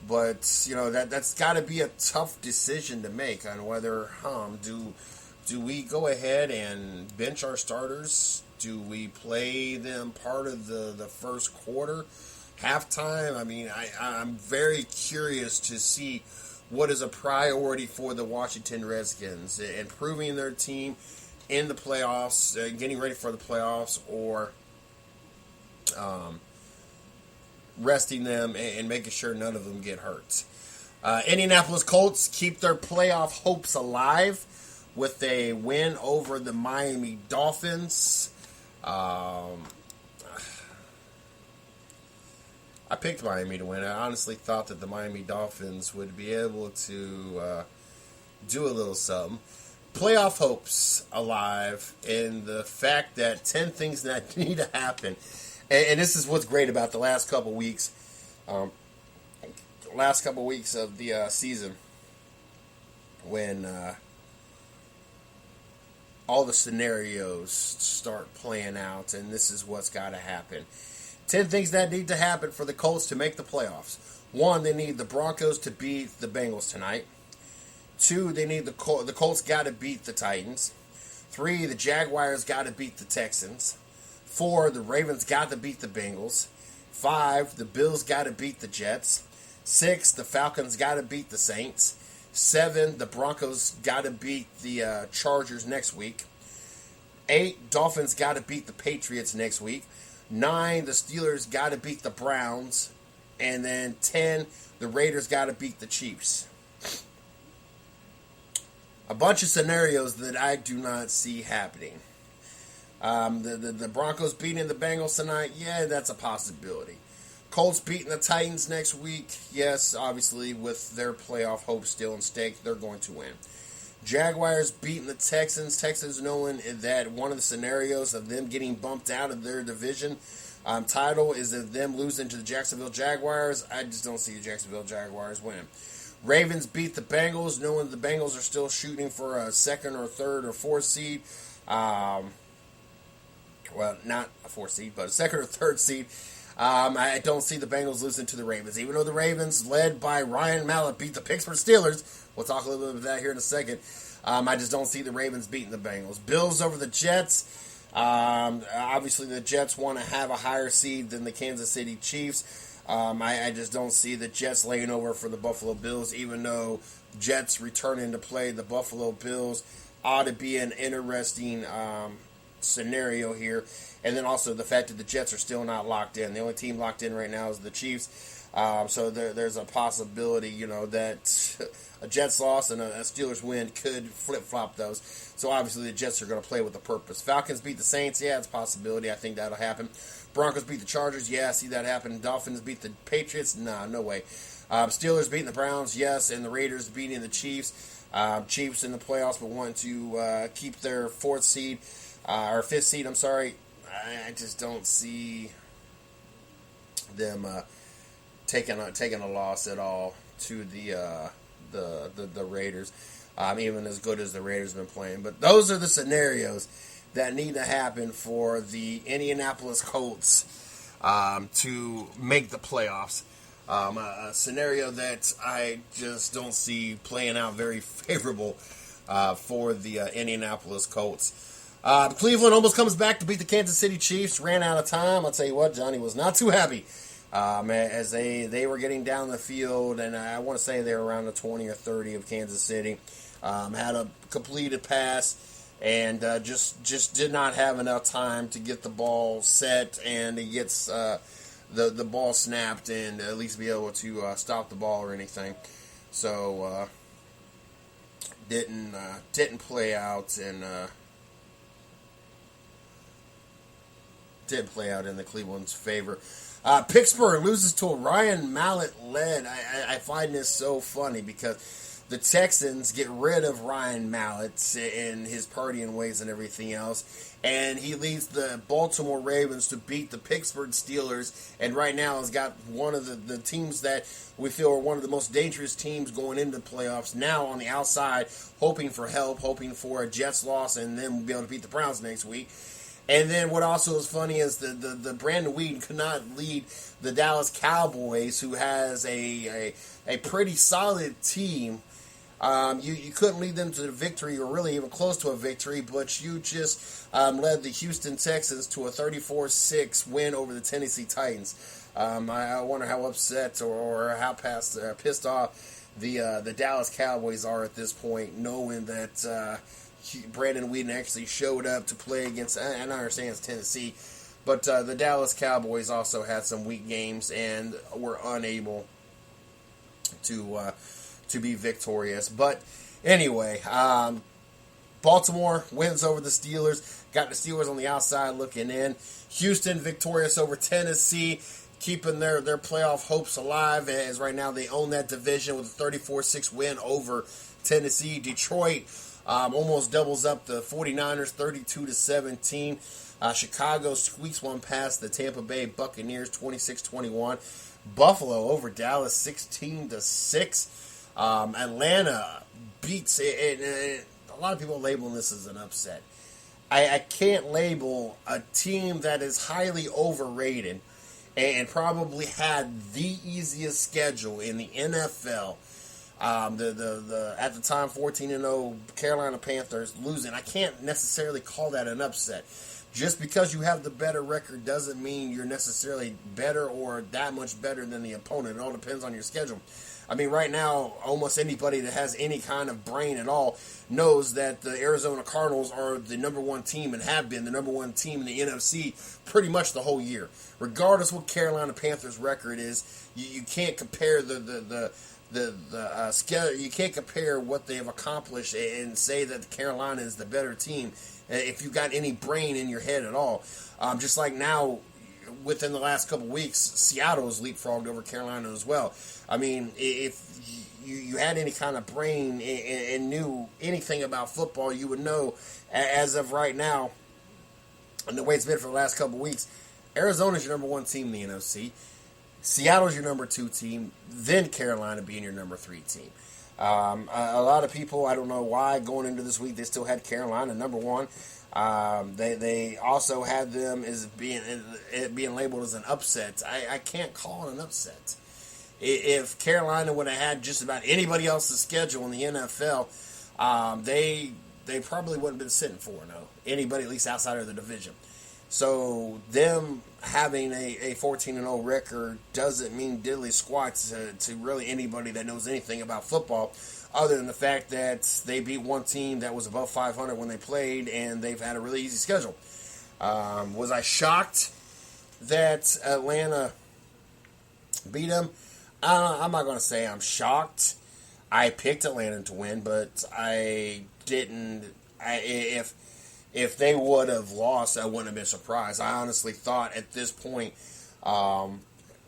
But that's got to be a tough decision to make on whether do we go ahead and bench our starters? Do we play them part of the first quarter, halftime? I mean, I'm very curious to see what is a priority for the Washington Redskins, improving their team in the playoffs, getting ready for the playoffs, or resting them and making sure none of them get hurt. Indianapolis Colts keep their playoff hopes alive with a win over the Miami Dolphins. I picked Miami to win. I honestly thought that the Miami Dolphins would be able to do a little something. Playoff hopes alive, and the fact that 10 things that need to happen. And this is what's great about the last couple weeks. Last couple weeks of the season, when all the scenarios start playing out, and this is what's got to happen. 10 things that need to happen for the Colts to make the playoffs. 1, they need the Broncos to beat the Bengals tonight. 2, they need the Colts got to beat the Titans. 3, the Jaguars got to beat the Texans. 4, the Ravens got to beat the Bengals. 5, the Bills got to beat the Jets. 6, the Falcons got to beat the Saints. 7, the Broncos got to beat the Chargers next week. 8, Dolphins got to beat the Patriots next week. 9, the Steelers got to beat the Browns. And then 10, the Raiders got to beat the Chiefs. A bunch of scenarios that I do not see happening. The Broncos beating the Bengals tonight, yeah, that's a possibility. Colts beating the Titans next week, yes, obviously with their playoff hopes still in stake, they're going to win. Jaguars beating the Texans. Texans knowing that one of the scenarios of them getting bumped out of their division title is of them losing to the Jacksonville Jaguars. I just don't see the Jacksonville Jaguars winning. Ravens beat the Bengals, knowing the Bengals are still shooting for a second or third or fourth seed. Well, not a fourth seed, but a second or third seed. I don't see the Bengals losing to the Ravens, even though the Ravens, led by Ryan Mallett, beat the Pittsburgh Steelers. We'll talk a little bit about that here in a second. I just don't see the Ravens beating the Bengals. Bills over the Jets. Obviously, the Jets want to have a higher seed than the Kansas City Chiefs. I just don't see the Jets laying over for the Buffalo Bills, even though Jets returning to play the Buffalo Bills ought to be an interesting scenario here. And then also the fact that the Jets are still not locked in. The only team locked in right now is the Chiefs. So there's a possibility, that a Jets loss and a Steelers win could flip-flop those. So obviously the Jets are going to play with a purpose. Falcons beat the Saints. Yeah, it's a possibility. I think that'll happen. Broncos beat the Chargers. Yeah, I see that happen. Dolphins beat the Patriots. Nah, no way. Steelers beating the Browns. Yes, and the Raiders beating the Chiefs. Chiefs in the playoffs, but want to keep their fourth seed or fifth seed. I'm sorry. I just don't see them taking a loss at all to the Raiders, even as good as the Raiders have been playing. But those are the scenarios that need to happen for the Indianapolis Colts to make the playoffs. A scenario that I just don't see playing out very favorable for the Indianapolis Colts. Cleveland almost comes back to beat the Kansas City Chiefs. Ran out of time. I'll tell you what, Johnny was not too happy as they were getting down the field, and I want to say they were around the 20 or 30 of Kansas City. Had a completed pass and just did not have enough time to get the ball set, and it gets the ball snapped and at least be able to stop the ball or anything. So didn't play out and. Did play out in the Cleveland's favor. Pittsburgh loses to a Ryan Mallett-led. I find this so funny because the Texans get rid of Ryan Mallett and his partying ways and everything else, and he leads the Baltimore Ravens to beat the Pittsburgh Steelers, and right now has got one of the teams that we feel are one of the most dangerous teams going into the playoffs now on the outside, hoping for help, hoping for a Jets loss, and then we'll be able to beat the Browns next week. And then what also is funny is the Brandon Weeden could not lead the Dallas Cowboys, who has a pretty solid team. You couldn't lead them to the victory or really even close to a victory, but you just led the Houston Texans to a 34-6 win over the Tennessee Titans. I wonder how upset or how pissed off the Dallas Cowboys are at this point, knowing that Brandon Weeden actually showed up to play against, and I understand it's Tennessee, but the Dallas Cowboys also had some weak games and were unable to be victorious. But anyway, Baltimore wins over the Steelers. Got the Steelers on the outside looking in. Houston victorious over Tennessee, keeping their playoff hopes alive, as right now they own that division with a 34-6 win over Tennessee. Detroit almost doubles up the 49ers 32-17. Chicago squeaks one past the Tampa Bay Buccaneers 26-21. Buffalo over Dallas 16-6. Atlanta beats it. A lot of people labeling this as an upset. I can't label a team that is highly overrated and probably had the easiest schedule in the NFL. The at the time 14-0 Carolina Panthers losing. I can't necessarily call that an upset. Just because you have the better record doesn't mean you're necessarily better or that much better than the opponent. It all depends on your schedule. I mean, right now, almost anybody that has any kind of brain at all knows that the Arizona Cardinals are the number one team and have been the number one team in the NFC pretty much the whole year. Regardless what Carolina Panthers' record is, you can't compare the schedule. You can't compare what they have accomplished and say that Carolina is the better team if you got any brain in your head at all. Just like now, within the last couple weeks, Seattle has leapfrogged over Carolina as well. I mean, if you had any kind of brain and knew anything about football, you would know, as of right now, and the way it's been for the last couple weeks, Arizona's your number one team in the NFC. Seattle's your number two team, then Carolina being your number three team. A lot of people, I don't know why, going into this week, they still had Carolina number one. They also had them as being labeled as an upset. I can't call it an upset. If Carolina would have had just about anybody else's schedule in the NFL, they probably wouldn't have been sitting 4-0. Anybody, at least outside of the division. So them having a 14-0 record doesn't mean diddly squats to really anybody that knows anything about football, other than the fact that they beat one team that was above 500 when they played, and they've had a really easy schedule. Was I shocked that Atlanta beat them? I'm not going to say I'm shocked. I picked Atlanta to win, but I didn't. If they would have lost, I wouldn't have been surprised. I honestly thought at this point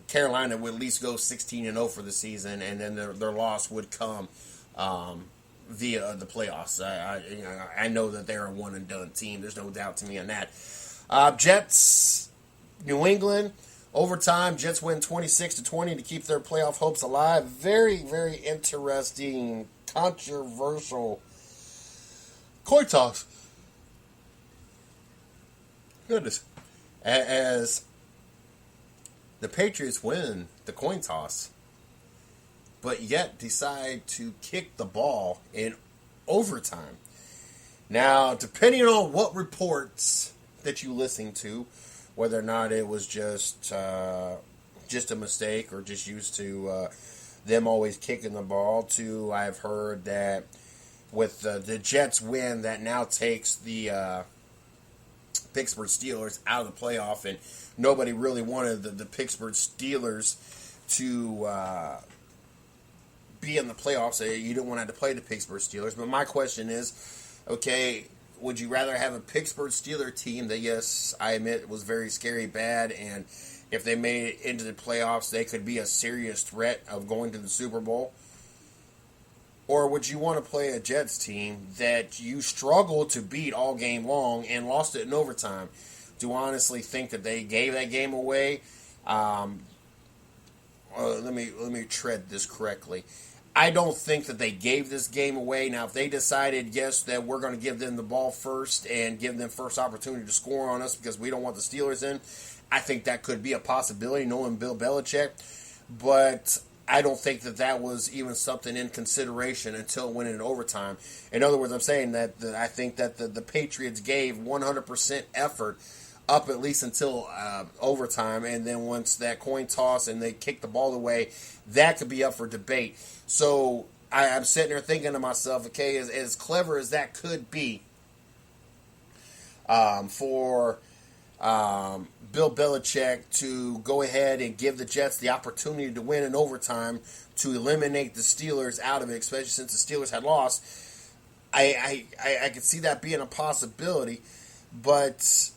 Carolina would at least go 16-0 for the season, and then their loss would come via the playoffs. I know that they're a one-and-done team. There's no doubt to me on that. Jets, New England, overtime. Jets win 26-20 to keep their playoff hopes alive. Very, very interesting, controversial coin toss. Goodness. As the Patriots win the coin toss, but yet decide to kick the ball in overtime. Now, depending on what reports that you listen to, whether or not it was just a mistake or just used to them always kicking the ball, to I've heard that with the Jets win, that now takes the Pittsburgh Steelers out of the playoff, and nobody really wanted the Pittsburgh Steelers to be in the playoffs. You didn't want to have to play the Pittsburgh Steelers. But my question is, okay, would you rather have a Pittsburgh Steelers team that, yes, I admit, was very scary bad, and if they made it into the playoffs, they could be a serious threat of going to the Super Bowl? Or would you want to play a Jets team that you struggled to beat all game long and lost it in overtime? Do I honestly think that they gave that game away? Let me tread this correctly. I don't think that they gave this game away. Now, if they decided, yes, that we're going to give them the ball first and give them first opportunity to score on us because we don't want the Steelers in, I think that could be a possibility, knowing Bill Belichick. But I don't think that that was even something in consideration until it went in overtime. In other words, I'm saying that I think that the Patriots gave 100% effort up at least until overtime, and then once that coin toss and they kick the ball away, that could be up for debate. So I'm sitting there thinking to myself, okay, as clever as that could be for Bill Belichick to go ahead and give the Jets the opportunity to win in overtime to eliminate the Steelers out of it, especially since the Steelers had lost, I could see that being a possibility, but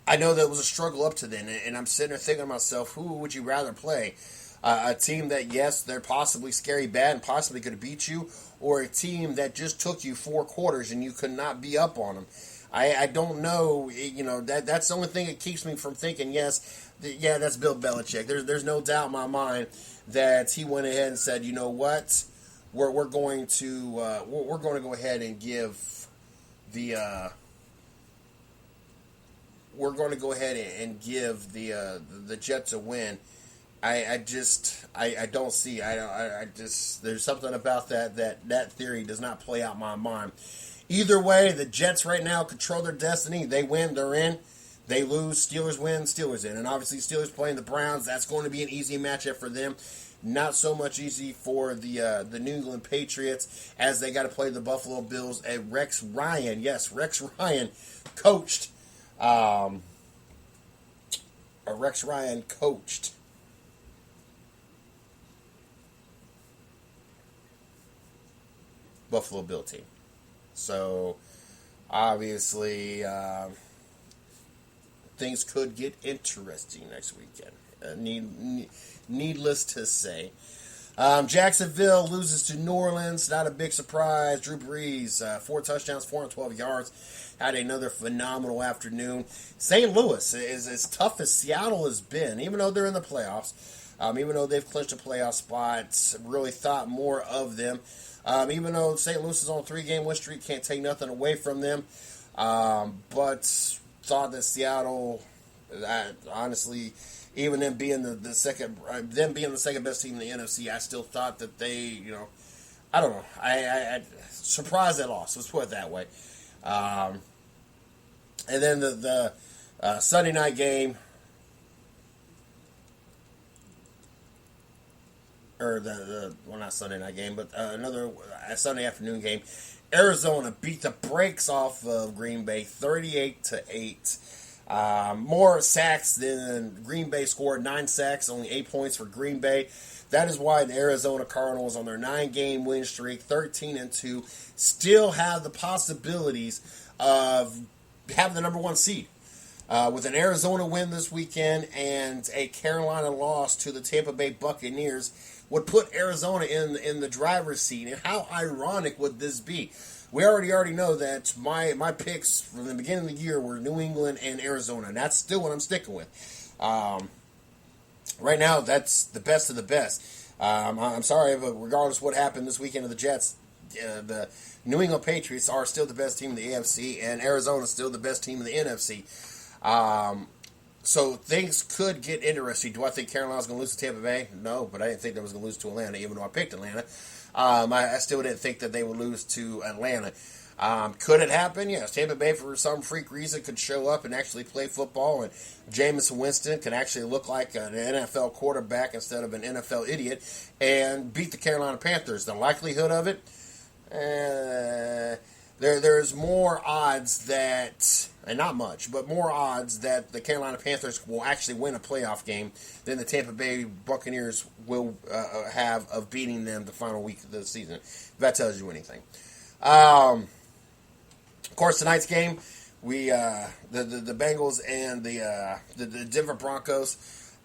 I know that it was a struggle up to then, and I'm sitting there thinking to myself, who would you rather play? A team that, yes, they're possibly scary bad and possibly could have beat you, or a team that just took you 4 quarters and you could not be up on them. I don't know. That's the only thing that keeps me from thinking, yes, that's Bill Belichick. There's no doubt in my mind that he went ahead and said, you know what, we're going to go ahead and give the the Jets a win. I don't see. There's something about that theory does not play out in my mind. Either way, the Jets right now control their destiny. They win, they're in. They lose, Steelers win, Steelers in. And obviously, Steelers playing the Browns. That's going to be an easy matchup for them. Not so much easy for the New England Patriots as they got to play the Buffalo Bills. And Rex Ryan coached. Rex Ryan coached Buffalo Bill team. So, obviously, things could get interesting next weekend. Needless to say. Jacksonville loses to New Orleans. Not a big surprise. Drew Brees, 4 touchdowns, 412 yards. Had another phenomenal afternoon. St. Louis is as tough as Seattle has been, even though they're in the playoffs. Even though they've clinched a playoff spot. Really thought more of them. Even though St. Louis is on a 3-game win streak, can't take nothing away from them. But thought that Seattle, honestly, even them being the second best team in the NFC, I still thought that they, I don't know. I surprised they lost. Let's put it that way. And then the Sunday night game, or not Sunday night game, but another Sunday afternoon game. Arizona beat the brakes off of Green Bay, 38-8. More sacks than Green Bay scored, 9 sacks, only 8 points for Green Bay. That is why the Arizona Cardinals, on their 9-game win streak, 13-2, still have the possibilities of having the number 1 seed. With an Arizona win this weekend and a Carolina loss to the Tampa Bay Buccaneers, would put Arizona in the driver's seat. And how ironic would this be? We already know that my picks from the beginning of the year were New England and Arizona, and that's still what I'm sticking with. Right now, that's the best of the best. I'm sorry, but regardless of what happened this weekend to the Jets, the New England Patriots are still the best team in the AFC, and Arizona is still the best team in the NFC. So things could get interesting. Do I think Carolina's going to lose to Tampa Bay? No, but I didn't think they was going to lose to Atlanta, even though I picked Atlanta. I still didn't think that they would lose to Atlanta. Could it happen? Yes. Tampa Bay, for some freak reason, could show up and actually play football, and Jameis Winston can actually look like an NFL quarterback instead of an NFL idiot and beat the Carolina Panthers. The likelihood of it, there's more odds that, and not much, but more odds that the Carolina Panthers will actually win a playoff game than the Tampa Bay Buccaneers will have of beating them the final week of the season. If that tells you anything. Of course, tonight's game, the Bengals and the Denver Broncos.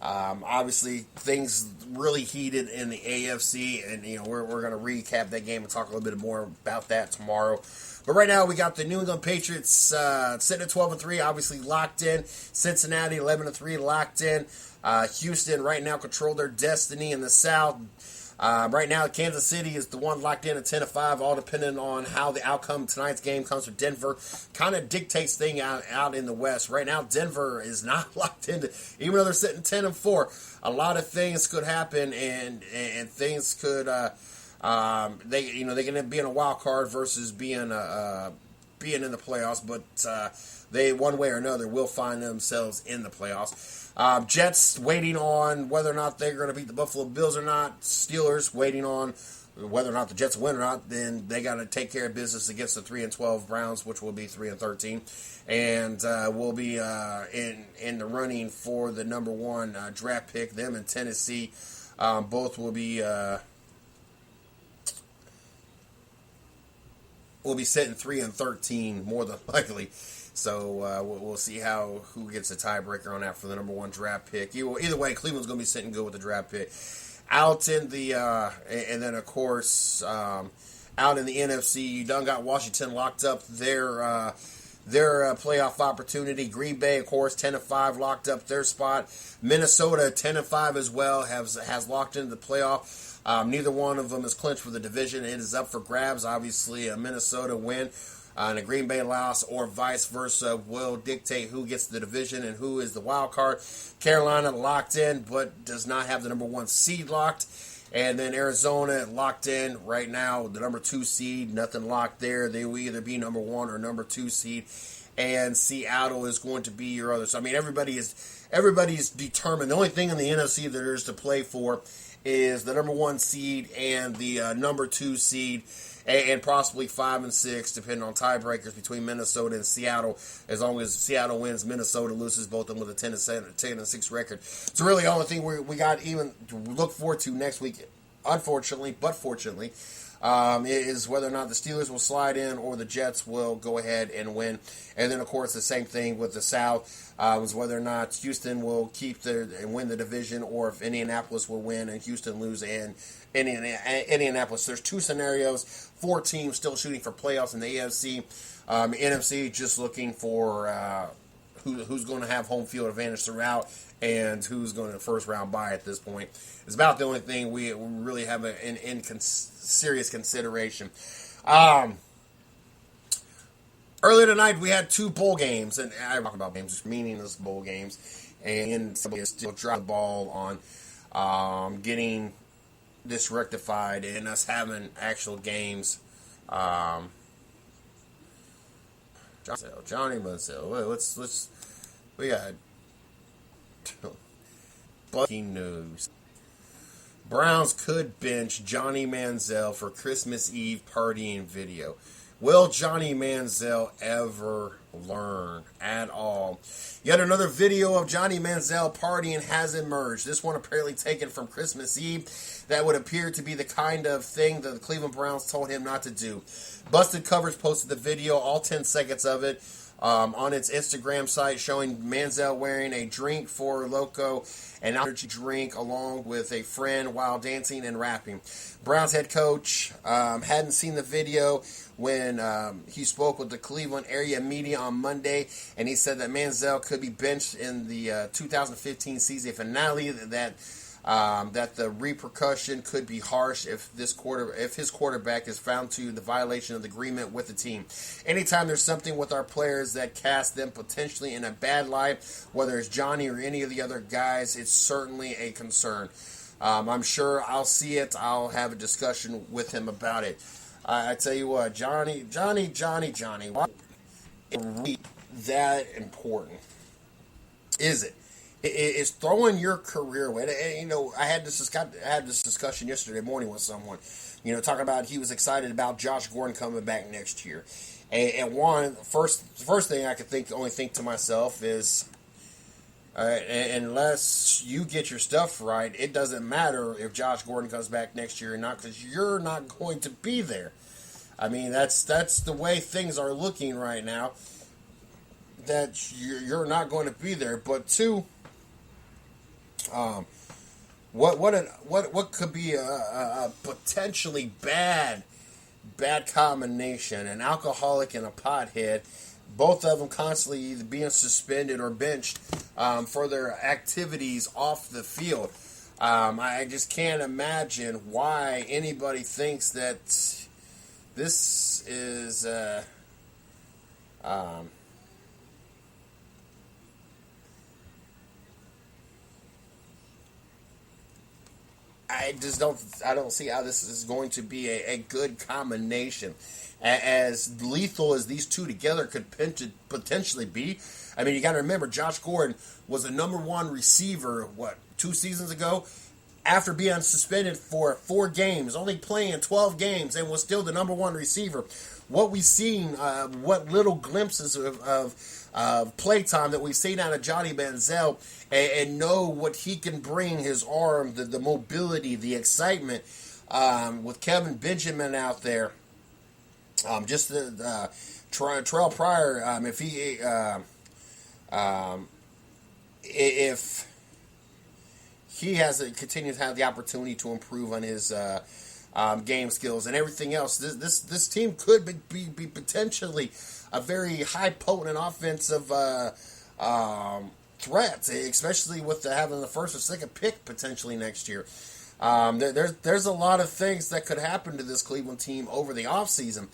Obviously, things really heated in the AFC, and we're going to recap that game and talk a little bit more about that tomorrow. But right now, we got the New England Patriots sitting at 12-3, obviously locked in. Cincinnati 11-3, locked in. Houston right now control their destiny in the South. Right now, Kansas City is the one locked in at 10-5, all depending on how the outcome of tonight's game comes from Denver. Kind of dictates things out in the West. Right now, Denver is not locked in, even though they're sitting 10-4. A lot of things could happen, and things could they can be in a wild card versus being in the playoffs, but they one way or another will find themselves in the playoffs. Jets waiting on whether or not they're going to beat the Buffalo Bills or not. Steelers waiting on whether or not the Jets win or not. Then they got to take care of business against the 3-12 Browns, which will be 3-13, and will be in the running for the number one draft pick. Them and Tennessee both will be sitting 3-13 more than likely. So we'll see who gets a tiebreaker on that for the number one draft pick. Either way, Cleveland's going to be sitting good with the draft pick. Out in the and then of course out in the NFC, you done got Washington locked up their playoff opportunity. Green Bay, of course, 10-5 locked up their spot. Minnesota 10-5 as well has locked into the playoff. Neither one of them is clinched for the division. It is up for grabs. Obviously, a Minnesota win and a Green Bay loss or vice versa will dictate who gets the division and who is the wild card. Carolina locked in but does not have the number one seed locked. And then Arizona locked in right now, the number 2 seed, nothing locked there. They will either be number 1 or number 2 seed. And Seattle is going to be your other. So, I mean, everybody's determined. The only thing in the NFC that there is to play for is the number 1 seed and the number 2 seed, and possibly 5 and 6, depending on tiebreakers between Minnesota and Seattle. As long as Seattle wins, Minnesota loses, both of them with a 10-6 record. So really, the only thing we got even to look forward to next week, unfortunately, but fortunately, is whether or not the Steelers will slide in or the Jets will go ahead and win. And then, of course, the same thing with the South was whether or not Houston will keep and win the division, or if Indianapolis will win and Houston lose and Indianapolis. There's 2 scenarios. 4 teams still shooting for playoffs in the AFC. NFC just looking for who's going to have home field advantage throughout and who's going to first round bye at this point. It's about the only thing we really have in serious consideration. Earlier tonight, we had 2 bowl games, and I talk about games, just meaningless bowl games, and somebody still dropped the ball on getting this rectified and us having actual games. Johnny Manziel. We got breaking news. Browns could bench Johnny Manziel for Christmas Eve partying video. Will Johnny Manziel ever learn at all? Yet another video of Johnny Manziel partying has emerged. This one apparently taken from Christmas Eve. That would appear to be the kind of thing that the Cleveland Browns told him not to do. Busted Coverage posted the video, all 10 seconds of it, on its Instagram site, showing Manziel wearing a drink for Loco, an energy drink, along with a friend while dancing and rapping. Browns head coach hadn't seen the video when he spoke with the Cleveland area media on Monday, and he said that Manziel could be benched in the 2015 season finale, that the repercussion could be harsh if his quarterback is found to the violation of the agreement with the team. Anytime there's something with our players that casts them potentially in a bad light, whether it's Johnny or any of the other guys, it's certainly a concern. I'm sure I'll see it. I'll have a discussion with him about it. I tell you what, Johnny, why is it really that important? Is it? Is throwing your career away. And, I had this discussion yesterday morning with someone, talking about he was excited about Josh Gordon coming back next year. And first thing I could only think to myself is, unless you get your stuff right, it doesn't matter if Josh Gordon comes back next year or not, because you're not going to be there. I mean, that's the way things are looking right now, that you're not going to be there. But 2, what could be a potentially bad combination? An alcoholic and a pothead, both of them constantly either being suspended or benched for their activities off the field. I just can't imagine why anybody thinks that this is I don't see how this is going to be a good combination. As lethal as these two together could potentially be. I mean, you got to remember, Josh Gordon was the number one receiver, 2 seasons ago? After being suspended for 4 games, only playing 12 games, and was still the number one receiver. What we've seen, what little glimpses of playtime that we've seen out of Johnny Manziel, and know what he can bring, his arm, the mobility, the excitement, with Kevin Benjamin out there. Just the Terrell Pryor, if he continues to have the opportunity to improve on his game skills and everything else, this team could be potentially a very high potent offensive threat, especially with having the first or second pick potentially next year. There's a lot of things that could happen to this Cleveland team over the offseason.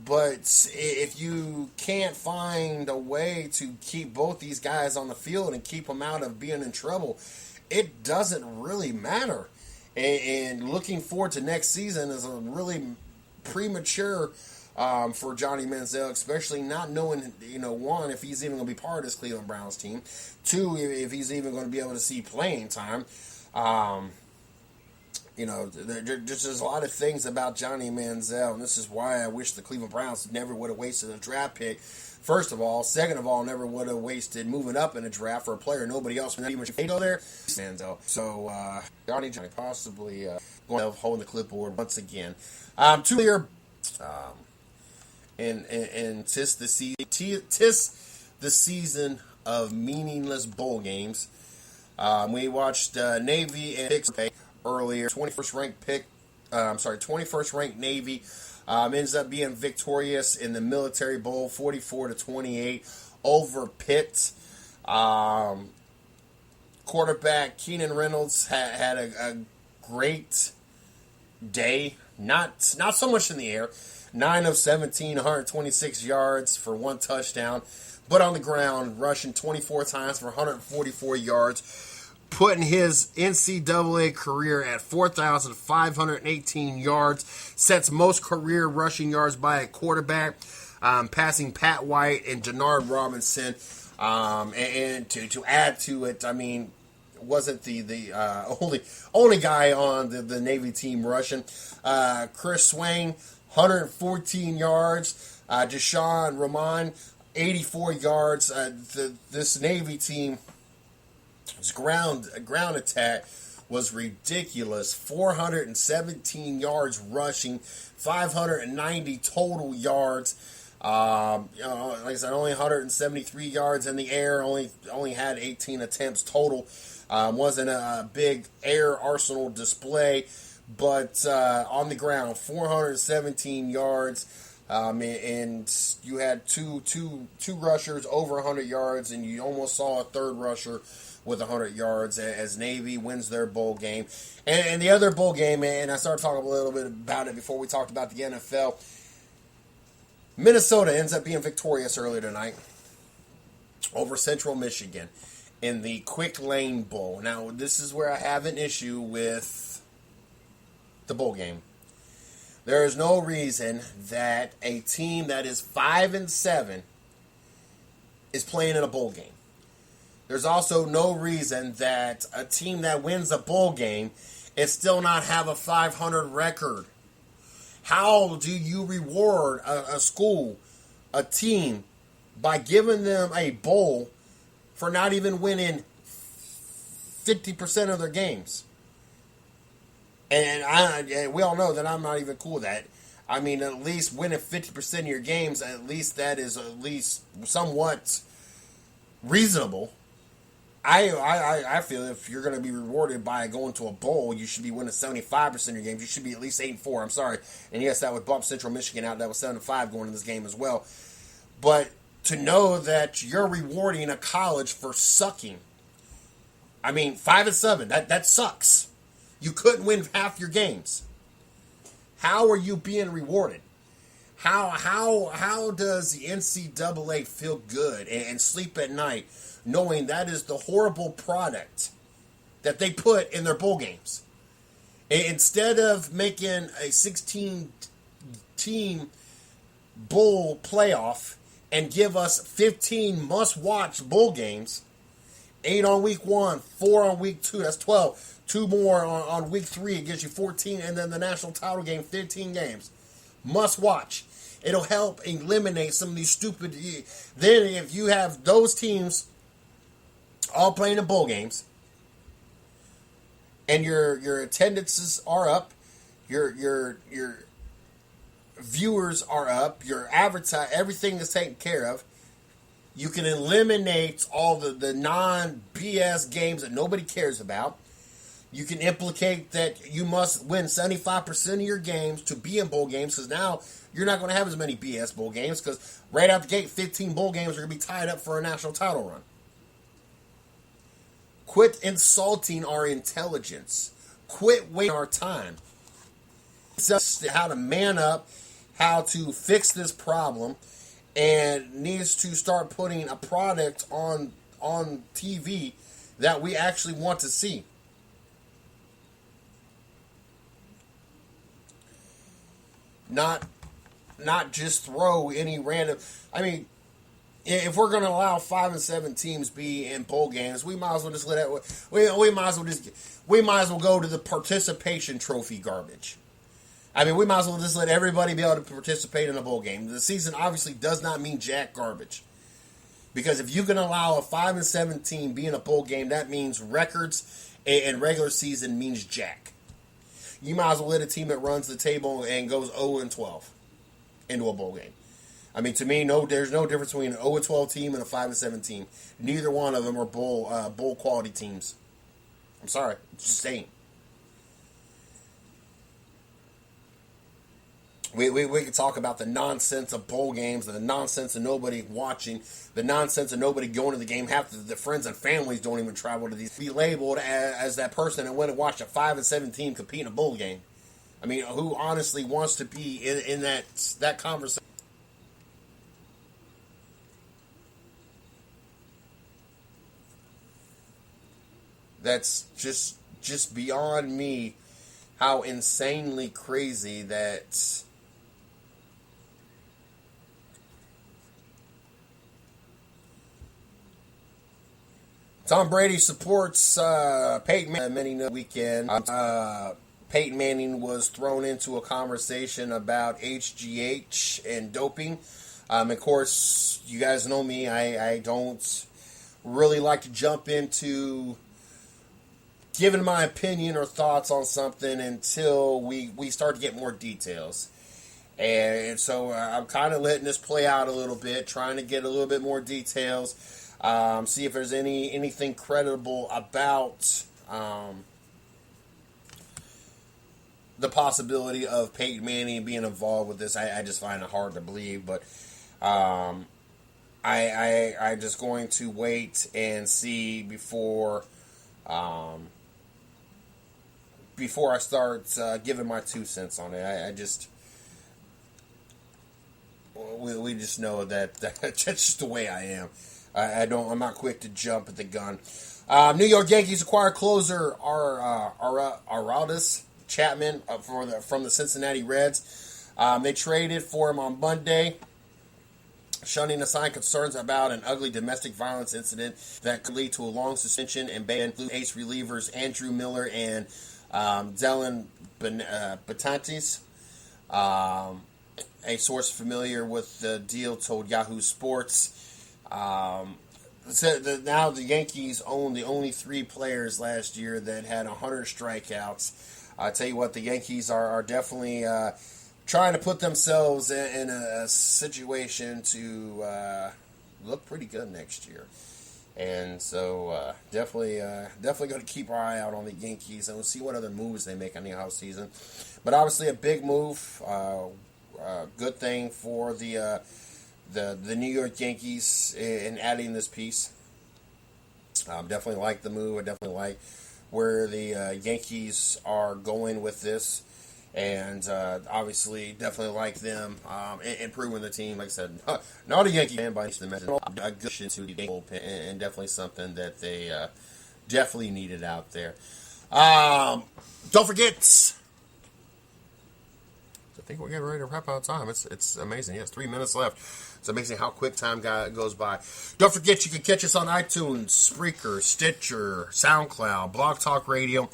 But if you can't find a way to keep both these guys on the field and keep them out of being in trouble, it doesn't really matter. And looking forward to next season is a really premature for Johnny Manziel, especially not knowing, 1, if he's even going to be part of this Cleveland Browns team. 2, if he's even going to be able to see playing time. There's a lot of things about Johnny Manziel, and this is why I wish the Cleveland Browns never would have wasted a draft pick. First of all. Second of all, never would have wasted moving up in a draft for a player nobody else would even go there. Manziel. So, Johnny possibly going to hold the clipboard once again. 2 year, and tis the season of meaningless bowl games. We watched Navy and Picks earlier. 21st ranked Navy ends up being victorious in the Military Bowl, 44-28 over Pitt. Quarterback Keenan Reynolds had a great day. Not so much in the air. 9 of 17, 126 yards for 1 touchdown, but on the ground, rushing 24 times for 144 yards. Putting his NCAA career at 4,518 yards, sets most career rushing yards by a quarterback, passing Pat White and Denard Robinson. And to add to it, I mean, wasn't the only guy on the Navy team rushing. Chris Swain, 114 yards. Deshaun Roman, 84 yards. This Navy team. His ground attack was ridiculous. 417 yards rushing, 590 total yards. Like I said, only 173 yards in the air. Only had 18 attempts total. Wasn't a big air arsenal display, but on the ground, 417 yards. And you had two rushers over 100 yards, and you almost saw a third rusher with 100 yards as Navy wins their bowl game. And the other bowl game, and I started talking a little bit about it before we talked about the NFL. Minnesota ends up being victorious earlier tonight over Central Michigan in the Quick Lane Bowl. Now, this is where I have an issue with the bowl game. There is no reason that a team that is 5-7 is playing in a bowl game. There's also no reason that a team that wins a bowl game is still not have a 500 record. How do you reward a school, a team, by giving them a bowl for not even winning 50% of their games? And we all know that I'm not even cool with that. I mean, at least winning 50% of your games, at least that is at least somewhat reasonable. I feel if you're going to be rewarded by going to a bowl, you should be winning 75% of your games. You should be at least 8-4. I'm sorry. And yes, that would bump Central Michigan out. That was 7-5 going in this game as well. But to know that you're rewarding a college for sucking I mean, 5-7. That sucks. You couldn't win half your games. How are you being rewarded? How does the NCAA feel good and sleep at night knowing that is the horrible product that they put in their bowl games? Instead of making a 16-team bowl playoff and give us 15 must-watch bowl games, 8 on week 1, 4 on week 2, that's 12. 2 more on week 3, it gives you 14, and then the national title game, 15 games. Must watch. It'll help eliminate some of these stupid... Then if you have those teams all playing in bowl games, and your attendances are up, your viewers are up, your everything is taken care of, you can eliminate all the non-BS games that nobody cares about. You can implicate that you must win 75% of your games to be in bowl games, because now you're not going to have as many BS bowl games, because right out the gate, 15 bowl games are going to be tied up for a national title run. Quit insulting our intelligence. Quit wasting our time. It's just how to man up, how to fix this problem, and needs to start putting a product on TV that we actually want to see. Not just throw any random... I mean, if we're going to allow 5 and 7 teams be in bowl games, we might as well just let it... We might as well go to the participation trophy garbage. I mean, we might as well just let everybody be able to participate in a bowl game. The season obviously does not mean jack garbage. Because if you can allow a 5 and 7 team be in a bowl game, that means records, and regular season means jack. You might as well let a team that runs the table and goes 0-12 into a bowl game. I mean, to me, there's no difference between an 0-12 team and a 5-7 team. Neither one of them are bowl quality teams. I'm sorry, it's just saying. We could talk about the nonsense of bowl games, the nonsense of nobody watching, the nonsense of nobody going to the game. Half the friends and families don't even travel to these. Be labeled as that person that went and watched a 5 and 7 team compete in a bowl game. I mean, who honestly wants to be in that conversation? That's just beyond me. How insanely crazy that. Tom Brady supports Peyton Manning weekend. Peyton Manning was thrown into a conversation about HGH and doping. Of course, you guys know me. I don't really like to jump into giving my opinion or thoughts on something until we start to get more details. And so I'm kind of letting this play out a little bit, trying to get a little bit more details. See if there's anything credible about the possibility of Peyton Manning being involved with this. I just find it hard to believe, but I'm just going to wait and see before I start giving my 2 cents on it. We just know that that's just the way I am. I'm not quick to jump at the gun. New York Yankees acquire closer Aroldis Chapman from the Cincinnati Reds. They traded for him on Monday, shunning aside concerns about an ugly domestic violence incident that could lead to a long suspension and ban ace relievers Andrew Miller and Dylan Betances. A source familiar with the deal told Yahoo Sports. Said that now the Yankees own the only 3 players last year that had 100 strikeouts. I tell you what, the Yankees are definitely trying to put themselves in a situation to look pretty good next year. And so definitely going to keep our eye out on the Yankees, and we'll see what other moves they make on the offseason. But obviously a big move, good thing for the New York Yankees in adding this piece. Definitely like the move. I definitely like where the Yankees are going with this. And obviously, definitely like them improving the team. Like I said, not a Yankee fan by any mention. A good addition to the bullpen, and definitely something that they definitely needed out there. Don't forget. I think we're getting ready to wrap out time. It's amazing. Yes, 3 minutes left. It's amazing how quick time goes by. Don't forget, you can catch us on iTunes, Spreaker, Stitcher, SoundCloud, Blog Talk Radio,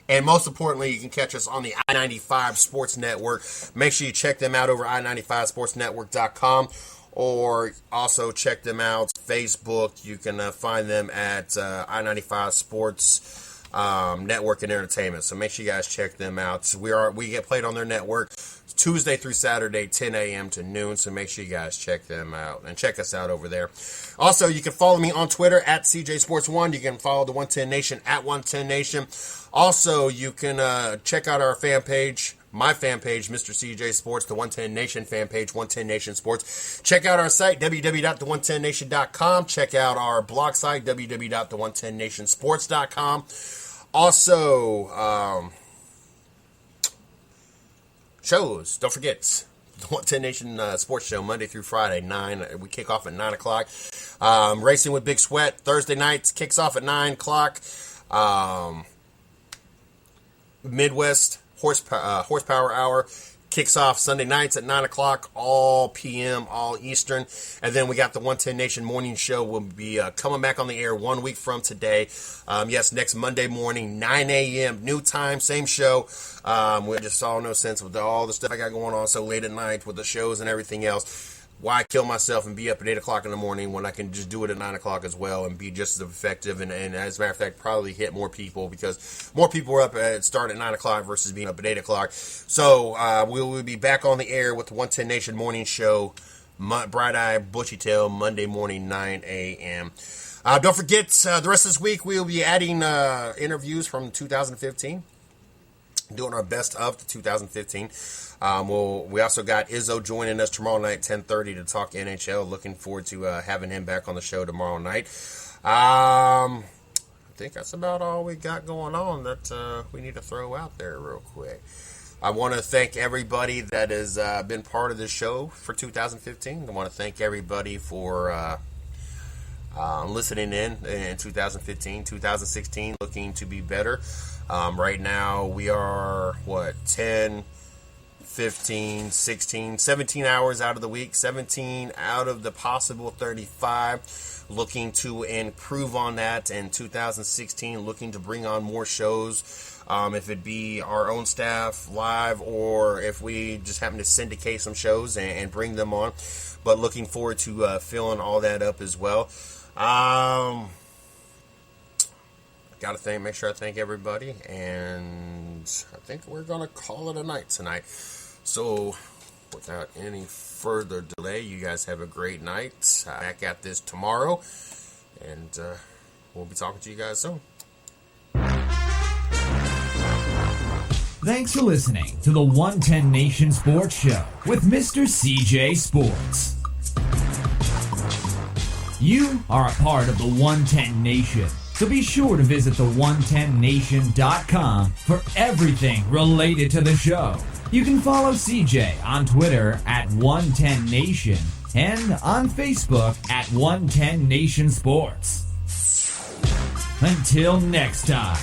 and most importantly, you can catch us on the I-95 Sports Network. Make sure you check them out over i95sportsnetwork.com, or also check them out Facebook. You can find them at I-95 Sports Network and Entertainment. So make sure you guys check them out. We get played on their network Tuesday through Saturday, 10 a.m. to noon, so make sure you guys check them out and check us out over there. Also, you can follow me on Twitter at CJSports1. You can follow the 110 Nation at 110 Nation. Also, you can check out our fan page, my fan page, Mr. CJ Sports, the 110 Nation fan page, 110 Nation Sports. Check out our site, www.the110nation.com. Check out our blog site, www.the110nationsports.com. Also, shows, don't forget, the 110 Nation Sports Show, Monday through Friday, 9. We kick off at 9 o'clock. Racing with Big Sweat, Thursday nights, kicks off at 9 o'clock. Midwest Horsepower Hour kicks off Sunday nights at 9 o'clock, all p.m., all Eastern. And then we got the 110 Nation Morning Show. Will be coming back on the air 1 week from today. Yes, next Monday morning, 9 a.m., new time, same show. We just saw no sense with all the stuff I got going on so late at night with the shows and everything else. Why kill myself and be up at 8 o'clock in the morning when I can just do it at 9 o'clock as well and be just as effective and as a matter of fact, probably hit more people because more people are up at start at 9 o'clock versus being up at 8 o'clock. So we will be back on the air with the 110 Nation Morning Show, Bright Eye, Bushy Tail, Monday morning, 9 a.m. Don't forget, the rest of this week we will be adding interviews from 2015. Doing our best of the 2015. We also got Izzo joining us tomorrow night, 10:30, to talk NHL. Looking forward to having him back on the show tomorrow night. I think that's about all we got going on that we need to throw out there real quick. I want to thank everybody that has been part of this show for 2015. I want to thank everybody for listening in 2015. 2016 looking to be better. Right now we are 10, 15, 16, 17 hours out of the week, 17 out of the possible 35, looking to improve on that in 2016, looking to bring on more shows, if it be our own staff live or if we just happen to syndicate some shows and bring them on, but looking forward to filling all that up as well. Gotta make sure I thank everybody, and I think we're gonna call it a night tonight. So, without any further delay, you guys have a great night. Back at this tomorrow, and we'll be talking to you guys soon. Thanks for listening to the 110 Nation Sports Show with Mr. CJ Sports. You are a part of the 110 Nation. So be sure to visit the110nation.com for everything related to the show. You can follow CJ on Twitter at 110nation and on Facebook at 110 Nation Sports. Until next time.